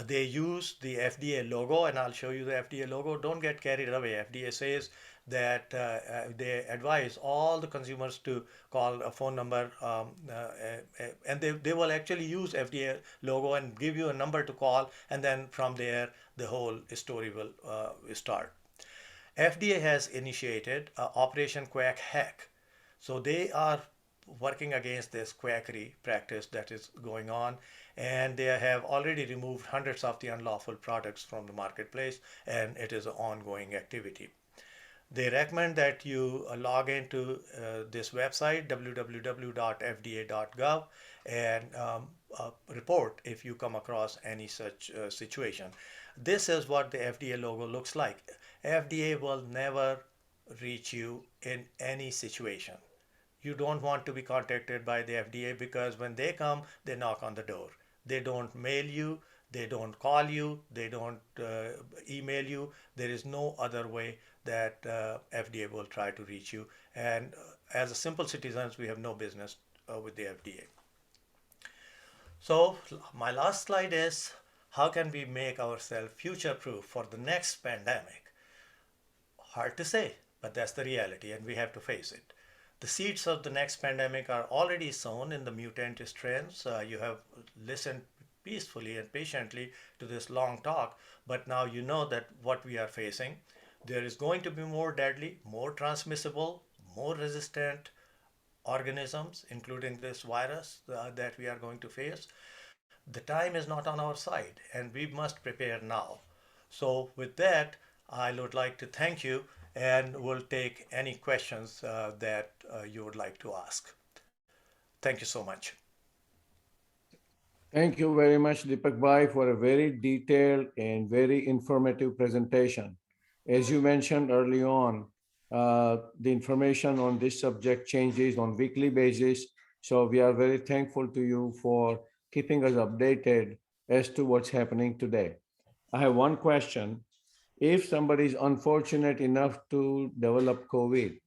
They use the FDA logo, and I'll show you the FDA logo. Don't get carried away. FDA says that they advise all the consumers to call a phone number, and they will actually use FDA logo and give you a number to call, and then from there the whole story will start. FDA has initiated Operation Quack Hack. So they are working against this quackery practice that is going on, and they have already removed hundreds of the unlawful products from the marketplace, and it is an ongoing activity. They recommend that you log into this website, www.fda.gov, and report if you come across any such situation. This is what the FDA logo looks like. FDA will never reach you in any situation. You don't want to be contacted by the FDA, because when they come, they knock on the door. They don't mail you, they don't call you, they don't email you. There is no other way that FDA will try to reach you. And as a simple citizens, we have no business with the FDA. So my last slide is, how can we make ourselves future proof for the next pandemic? Hard to say, but that's the reality, and we have to face it. The seeds of the next pandemic are already sown in the mutant strains. You have listened peacefully and patiently to this long talk, but now you know that what we are facing. There is going to be more deadly, more transmissible, more resistant organisms, including this virus that we are going to face. The time is not on our side, and we must prepare now. So with that, I would like to thank you, and we'll take any questions that you would like to ask. Thank you so much. Thank you very much, Deepak Bhai, for a very detailed and very informative presentation. As you mentioned early on, the information on this subject changes on weekly basis. So we are very thankful to you for keeping us updated as to what's happening today. I have one question. If somebody is unfortunate enough to develop COVID,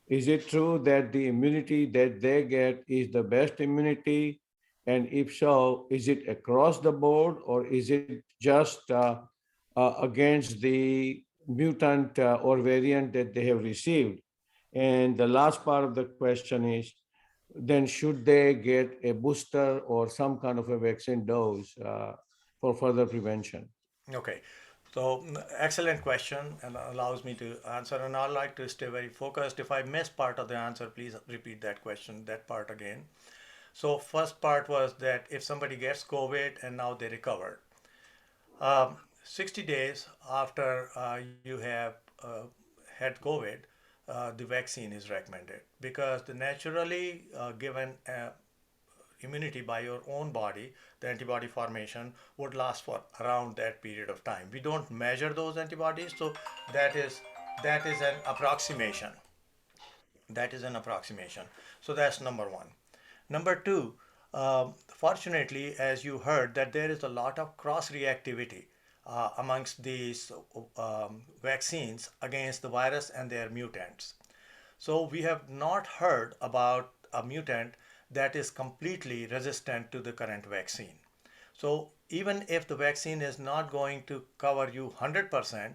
is it true that the immunity that they get is the best immunity? And if so, is it across the board, or is it just against the mutant or variant that they have received? And the last part of the question is, then should they get a booster or some kind of a vaccine dose for further prevention? Okay. So excellent question, and allows me to answer, and I'd like to stay very focused. If I miss part of the answer, please repeat that question, that part again. So first part was that if somebody gets COVID and now they recovered, 60 days after you have had COVID, the vaccine is recommended, because the naturally given immunity by your own body, the antibody formation would last for around that period of time. We don't measure those antibodies, so that is that is an approximation. That is an approximation. So that's number one. Number two, fortunately, as you heard, that there is a lot of cross reactivity amongst these vaccines against the virus and their mutants. So we have not heard about a mutant that is completely resistant to the current vaccine. So even if the vaccine is not going to cover you 100%,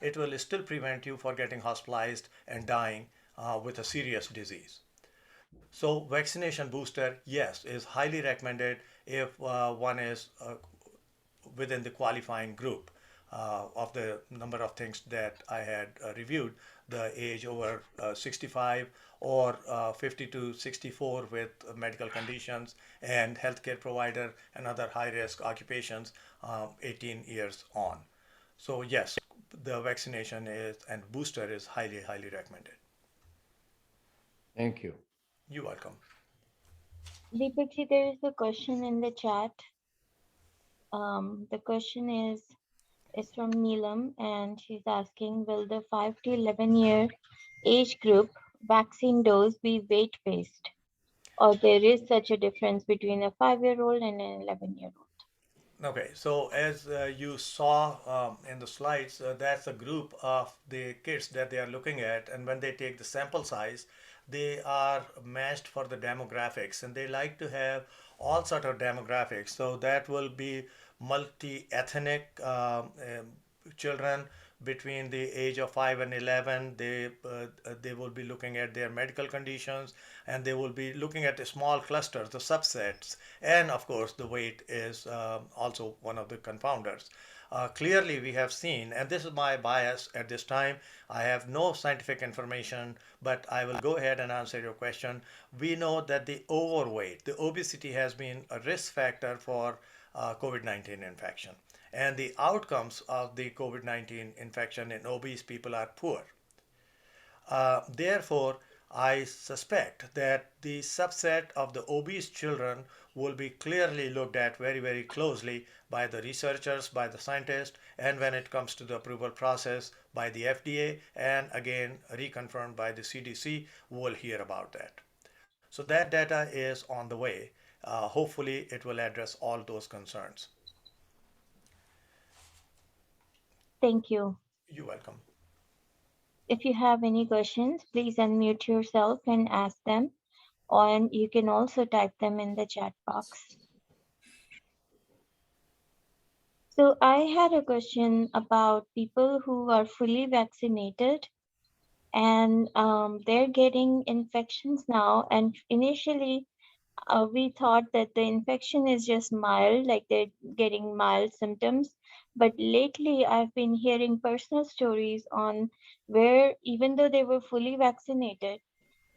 it will still prevent you for getting hospitalized and dying with a serious disease. So vaccination booster, yes, is highly recommended if one is within the qualifying group of the number of things that I had reviewed, the age over 65 or 50 to 64 with medical conditions and healthcare provider and other high risk occupations 18 years on. So yes, the vaccination is and booster is highly, highly recommended. Thank you. You're welcome. Deepak ji, there is a question in the chat. The question is from Neelam, and she's asking, will the 5 to 11-year age group vaccine dose be weight-based, or there is such a difference between a 5-year-old and an 11-year-old? Okay, so as you saw in the slides, that's a group of the kids that they are looking at, and when they take the sample size, they are matched for the demographics, and they like to have all sort of demographics. So that will be multi-ethnic children between the age of 5 and 11. They will be looking at their medical conditions, and they will be looking at the small clusters, the subsets, and of course the weight is also one of the confounders. Clearly, we have seen, and this is my bias at this time, I have no scientific information, but I will go ahead and answer your question. We know that the overweight, the obesity has been a risk factor for COVID-19 infection. And the outcomes of the COVID-19 infection in obese people are poor. Therefore, I suspect that the subset of the obese children will be clearly looked at very, very closely by the researchers, by the scientists, and when it comes to the approval process by the FDA, and again reconfirmed by the CDC, we'll hear about that. So that data is on the way. Hopefully, it will address all those concerns. Thank you. You're welcome. If you have any questions, please unmute yourself and ask them, and you can also type them in the chat box. So I had a question about people who are fully vaccinated and they're getting infections now. And initially, we thought that the infection is just mild, like they're getting mild symptoms. But lately, I've been hearing personal stories on where even though they were fully vaccinated,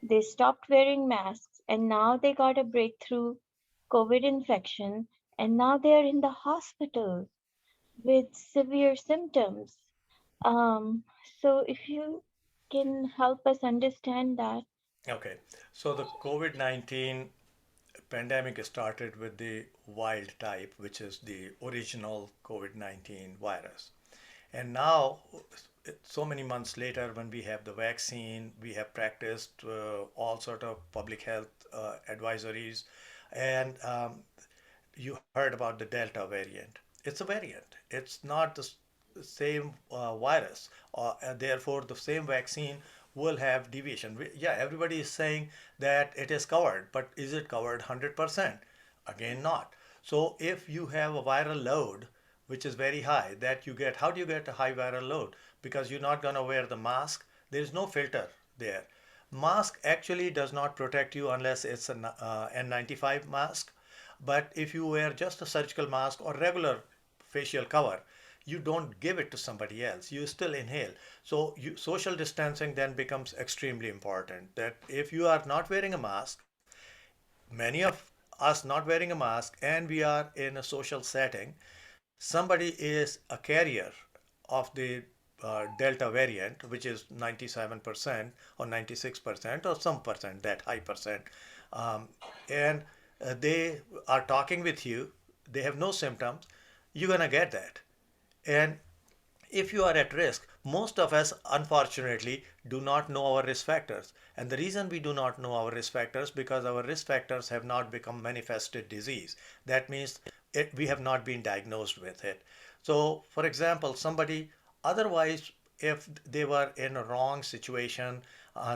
they stopped wearing masks and now they got a breakthrough COVID infection and now they're in the hospital with severe symptoms. Um, so if you can help us understand that. Okay, so the COVID 19 pandemic started with the wild type, which is the original COVID 19 virus. And now, so many months later, when we have the vaccine, we have practiced all sort of public health advisories, and you heard about the Delta variant. It's a variant. It's not the same virus. Therefore, the same vaccine will have deviation. Yeah, everybody is saying that it is covered, but is it covered 100%? Again, not. So if you have a viral load, which is very high, that you get, how do you get a high viral load? Because you're not going to wear the mask. There is no filter there. Mask actually does not protect you unless it's an N95 mask. But if you wear just a surgical mask or regular facial cover, you don't give it to somebody else. You still inhale. So social distancing then becomes extremely important. That if you are not wearing a mask, many of us not wearing a mask, and we are in a social setting, somebody is a carrier of the Delta variant, which is 97% or 96% or some percent, that high percent. Um, and they are talking with you, they have no symptoms, you're going to get that. And if you are at risk, most of us, unfortunately, do not know our risk factors. And the reason we do not know our risk factors because our risk factors have not become manifested disease. That means we have not been diagnosed with it. So, for example, somebody otherwise, if they were in a wrong situation,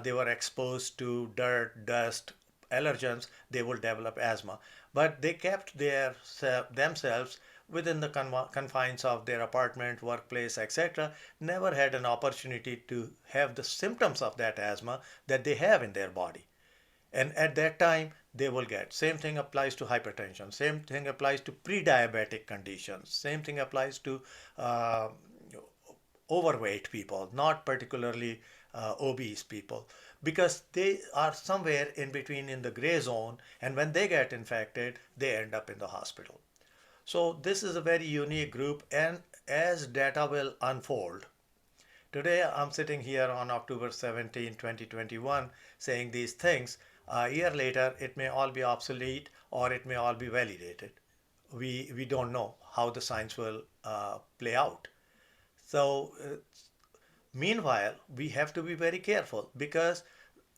they were exposed to dirt, dust, allergens, they will develop asthma. But they kept themselves within the confines of their apartment, workplace, etc., never had an opportunity to have the symptoms of that asthma that they have in their body. And at that time, they will get. Same thing applies to hypertension. Same thing applies to pre-diabetic conditions. Same thing applies to uh, overweight people, not particularly obese people, because they are somewhere in between in the gray zone, and when they get infected, they end up in the hospital. So this is a very unique group, and as data will unfold, today I'm sitting here on October 17, 2021, saying these things. A year later, it may all be obsolete or it may all be validated. We don't know how the science will play out. So, meanwhile, we have to be very careful because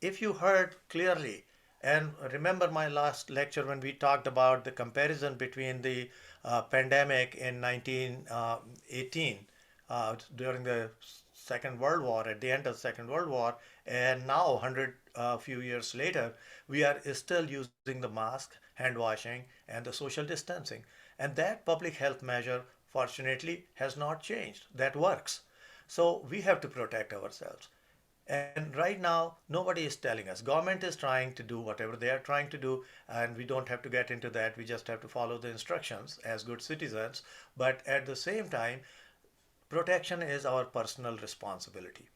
if you heard clearly, and remember my last lecture when we talked about the comparison between the pandemic in 1918 during the Second World War, at the end of the Second World War, and now 100 few years later, we are still using the mask, hand washing, and the social distancing. And that public health measure, fortunately, has not changed. That works. So we have to protect ourselves. And right now, nobody is telling us. Government is trying to do whatever they are trying to do, and we don't have to get into that. We just have to follow the instructions as good citizens. But at the same time, protection is our personal responsibility,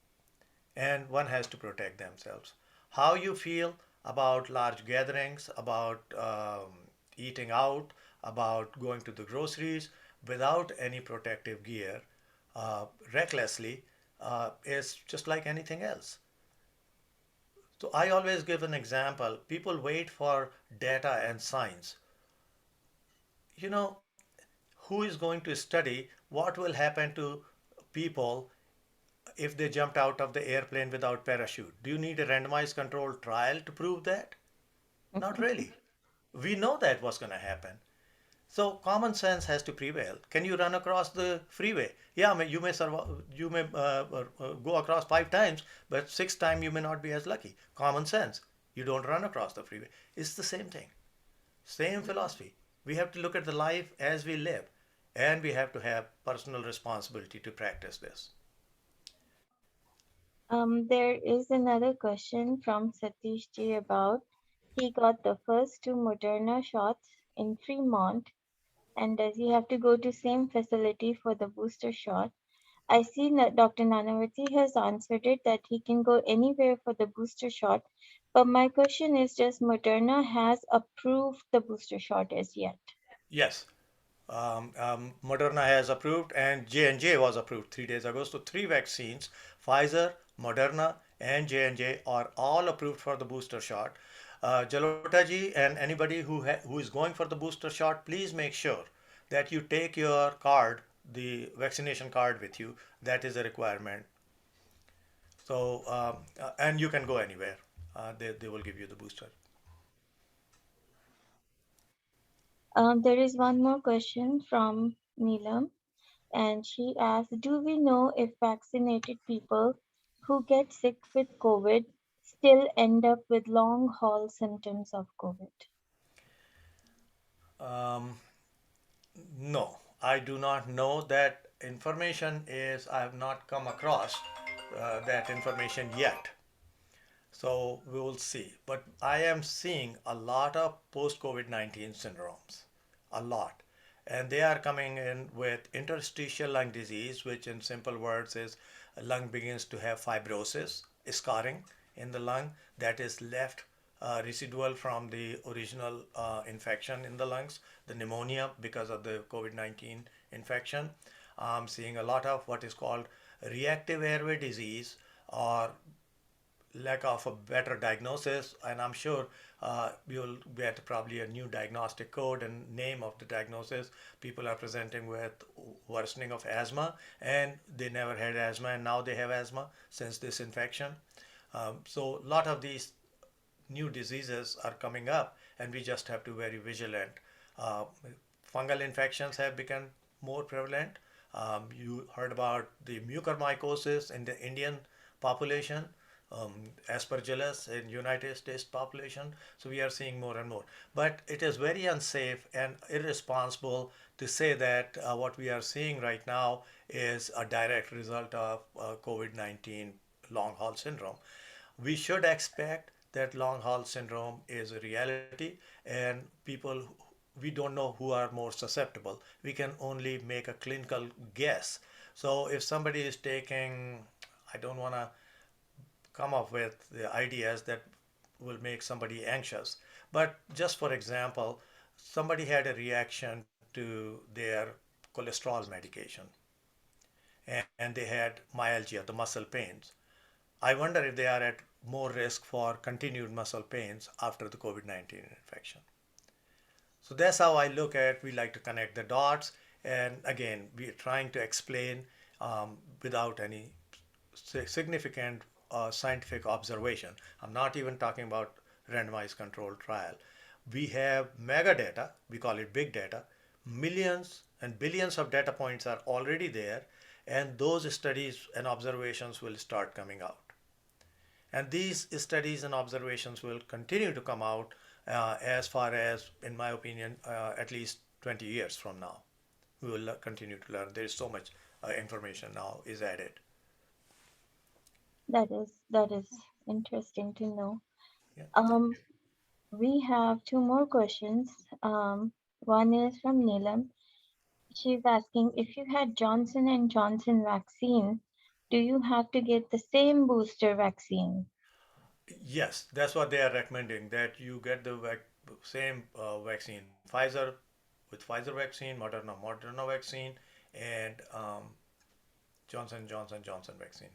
and one has to protect themselves. How you feel about large gatherings, about eating out, about going to the groceries without any protective gear, recklessly, is just like anything else. So I always give an example. People wait for data and science. You know, who is going to study what will happen to people if they jumped out of the airplane without parachute? Do you need a randomized controlled trial to prove that? Not really. We know that what's going to happen. So common sense has to prevail. Can you run across the freeway? Yeah, you may survive, you may go across 5 times, but sixth time you may not be as lucky. Common sense. You don't run across the freeway. It's the same thing. Same philosophy. We have to look at the life as we live, and we have to have personal responsibility to practice this. There is another question from Satish Ji about he got the first two Moderna shots in Fremont, and does he have to go to same facility for the booster shot? I see that Dr. Nanavati has answered it that he can go anywhere for the booster shot, but my question is, just Moderna has approved the booster shot as yet? Yes, Moderna has approved, and J&J was approved 3 days ago. So three vaccines, Pfizer, Moderna, and J&J are all approved for the booster shot. Jalota ji and anybody who is going for the booster shot, please make sure that you take your card, the vaccination card with you. That is a requirement. So and you can go anywhere. They will give you the booster. There is one more question from Neelam, and she asks, do we know if vaccinated people who get sick with COVID still end up with long haul symptoms of COVID? Um, No, I do not know. That information is, I have not come across that information yet. So we will see. But I am seeing a lot of post COVID-19 syndromes, a lot. And they are coming in with interstitial lung disease, which in simple words is a lung begins to have fibrosis, scarring in the lung that is left residual from the original infection in the lungs, the pneumonia because of the COVID 19 infection. I'm seeing a lot of what is called reactive airway disease or lack of a better diagnosis, and I'm sure you'll get probably a new diagnostic code and name of the diagnosis. People are presenting with worsening of asthma, and they never had asthma, and now they have asthma since this infection. So a lot of these new diseases are coming up, and we just have to be very vigilant. Uh, Fungal infections have become more prevalent. You heard about the mucormycosis in the Indian population, aspergillus in United States population. So we are seeing more and more. But it is very unsafe and irresponsible to say that what we are seeing right now is a direct result of COVID-19 long haul syndrome. We should expect that long haul syndrome is a reality, and people, we don't know who are more susceptible. We can only make a clinical guess. So if somebody is taking, I don't want to come up with the ideas that will make somebody anxious, but just for example, somebody had a reaction to their cholesterol medication and they had myalgia, the muscle pains. I wonder if they are at more risk for continued muscle pains after the COVID-19 infection. So that's how I look at. We like to connect the dots, and again, we're trying to explain without any significant scientific observation. I'm not even talking about randomized controlled trial. We have mega data. We call it big data. Millions and billions of data points are already there, and those studies and observations will start coming out. And these studies and observations will continue to come out as far as, in my opinion, at least 20 years from now. We will continue to learn. There is so much information now is added. That is interesting to know. Yeah. Um, we have two more questions. One is from Neelam. She's asking if you had Johnson and Johnson vaccine, do you have to get the same booster vaccine? Yes, that's what they are recommending, that you get the same vaccine, Pfizer with Pfizer vaccine, Moderna vaccine, and Johnson vaccine.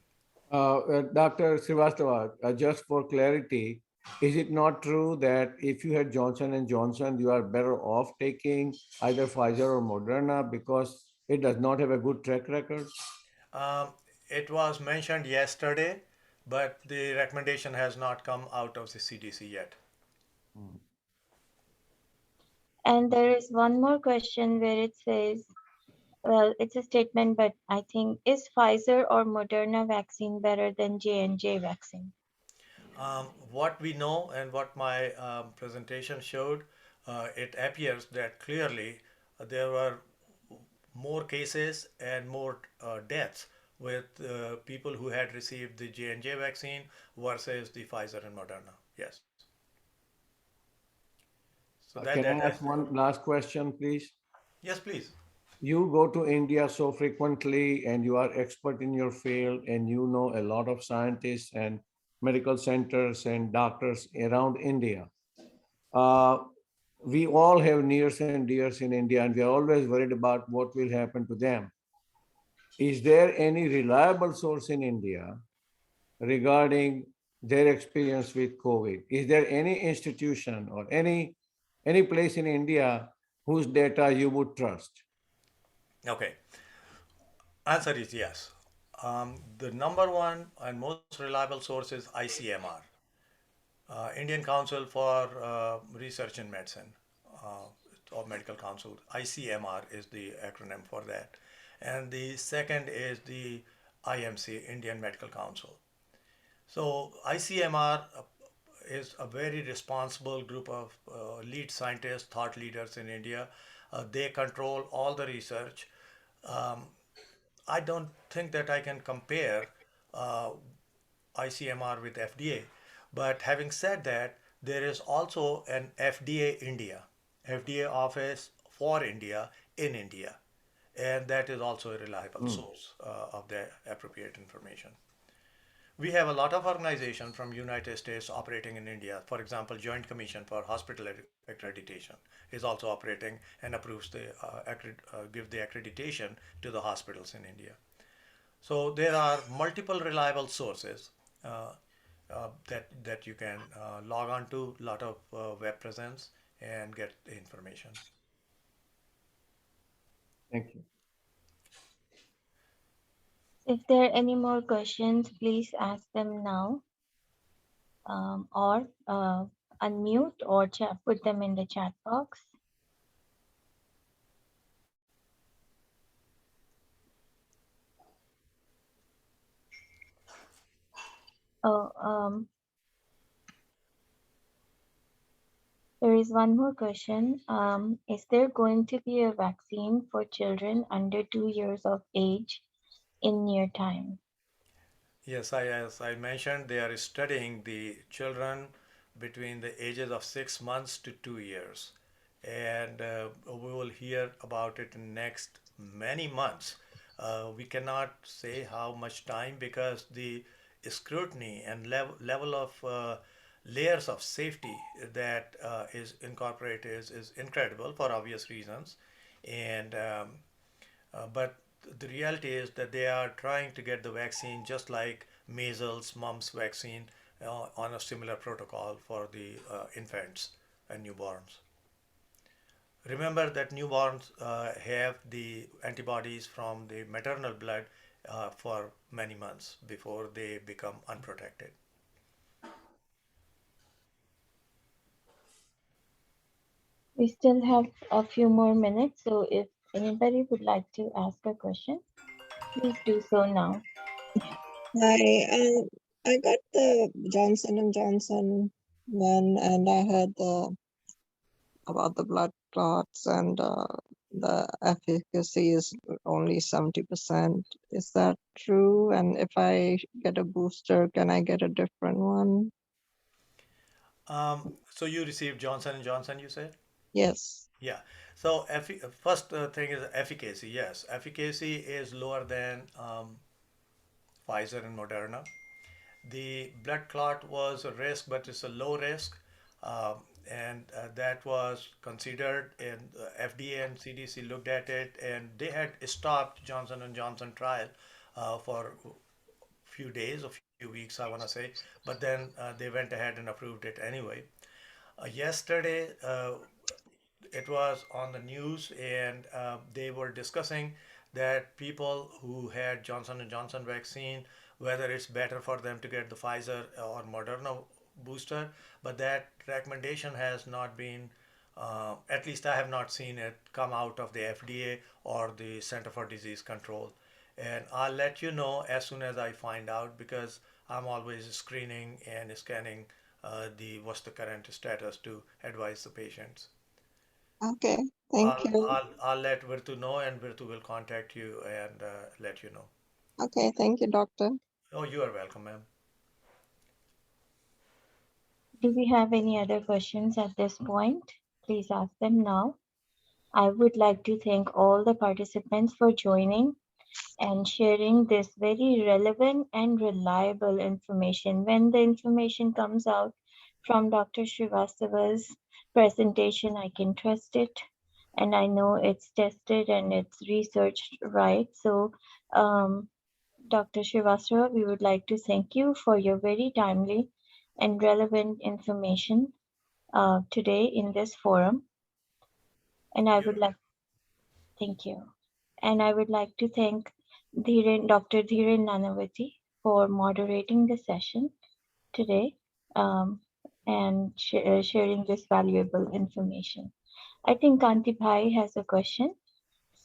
Dr. Srivastava, just for clarity, is it not true that if you had Johnson and Johnson, you are better off taking either Pfizer or Moderna because it does not have a good track record? Um, it was mentioned yesterday, but the recommendation has not come out of the CDC yet. And there is one more question where it says, well, it's a statement, but I think is Pfizer or Moderna vaccine better than J&J vaccine? What we know and what my presentation showed, it appears that clearly there were more cases and more deaths with people who had received the J&J vaccine versus the Pfizer and Moderna. Yes. So Can I that ask one last question, please? yes, please. You go to India so frequently and you are expert in your field and you know a lot of scientists and medical centers and doctors around India. Uh, we all have nears and dears in India and we are always worried about what will happen to them. Is there any reliable source in India regarding their experience with COVID? Is there any institution or any place in India whose data you would trust? Okay. Answer is yes. The number one and most reliable source is ICMR, Indian Council for Research in Medicine, or Medical Council. ICMR is the acronym for that. And the second is the IMC, Indian Medical Council. So ICMR is a very responsible group of lead scientists, thought leaders in India. They control all the research. Um, I don't think that I can compare uh, ICMR with FDA. But having said that, there is also an FDA India, FDA office for India in India, and that is also a reliable source of the appropriate information. We have a lot of organizations from United States operating in India. For example, Joint Commission for Hospital Accreditation is also operating and approves the give the accreditation to the hospitals in India. So there are multiple reliable sources that you can log on to, lot of web presence and get the information. Thank you. If there are any more questions, please ask them now, or unmute or put them in the chat box. Oh, there is one more question. Is there going to be a vaccine for children under 2 years of age in near time? Yes, as I mentioned, they are studying the children between the ages of 6 months to 2 years, and we will hear about it in next many months. We cannot say how much time because the scrutiny and level of layers of safety that is incorporated is incredible for obvious reasons, and but the reality is that they are trying to get the vaccine just like measles, mumps vaccine on a similar protocol for the infants and newborns. Remember that newborns have the antibodies from the maternal blood for many months before they become unprotected. We still have a few more minutes, so if anybody would like to ask a question, please do so now. Hi, I got the Johnson and Johnson one, and I heard about the blood clots and the efficacy is only 70%. Is that true? And if I get a booster, can I get a different one? So you received Johnson and Johnson, you said? Yes. Yeah. So first thing is efficacy. Yes, efficacy is lower than Pfizer and Moderna. The blood clot was a risk, but it's a low risk, and that was considered. And FDA and CDC looked at it, and they had stopped Johnson and Johnson trial for few days, a few weeks, I want to say, but then they went ahead and approved it anyway. Yesterday, it was on the news, and they were discussing that people who had Johnson and Johnson vaccine, whether it's better for them to get the Pfizer or Moderna booster, but that recommendation has not been, at least I have not seen it come out of the FDA or the Center for Disease Control. And I'll let you know as soon as I find out because I'm always screening and scanning the what's the current status to advise the patients. Okay. Thank you. I'll let Virtu know, and Virtu will contact you and let you know. Okay. Thank you, doctor. Oh, you are welcome, ma'am. Do we have any other questions at this point? Please ask them now. I would like to thank all the participants for joining and sharing this very relevant and reliable information. When the information comes out from Dr. Srivastava's presentation, I can trust it and I know it's tested and it's researched right. So, Dr. Srivastava, we would like to thank you for your very timely and relevant information today in this forum. And I You're would like, thank you. And I would like to thank Dr. Dhiren Nanavati for moderating the session today um, and sharing this valuable information. I think Kanti Bhai has a question.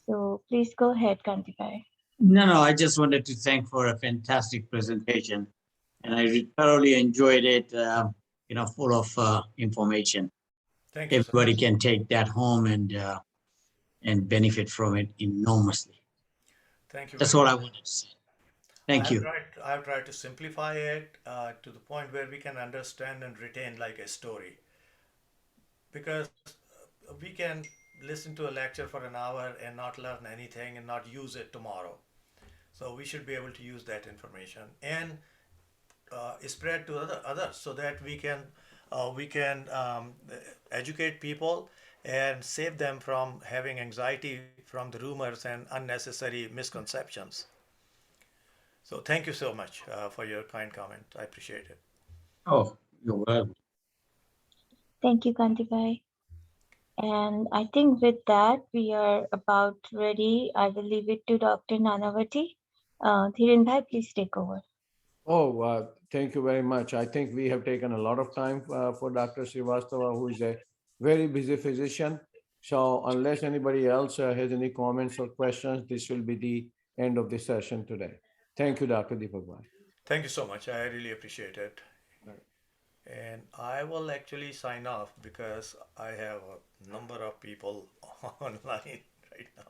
So please go ahead, Kanti Bhai. No, I just wanted to thank for a fantastic presentation, and I thoroughly enjoyed it. Full of information. Thank you, sir. Everybody can take that home and benefit from it enormously. Thank you That's very all I much. wanted to say. Thank you. I've tried to simplify it to the point where we can understand and retain like a story, because we can listen to a lecture for an hour and not learn anything and not use it tomorrow. So we should be able to use that information and spread to others so that we can educate people and save them from having anxiety from the rumors and unnecessary misconceptions. So thank you so much for your kind comment. I appreciate it. Oh, you're welcome. Thank you, Kantibai. And I think with that, we are about ready. I will leave it to Dr. Nanavati. Dhiren bhai, please take over. Oh, thank you very much. I think we have taken a lot of time for Dr. Srivastava, who is a very busy physician. So unless anybody else has any comments or questions, this will be the end of the session today. Thank you, Dr. Deepak Bhai. Thank you so much. I really appreciate it. And I will actually sign off because I have a number of people online right now.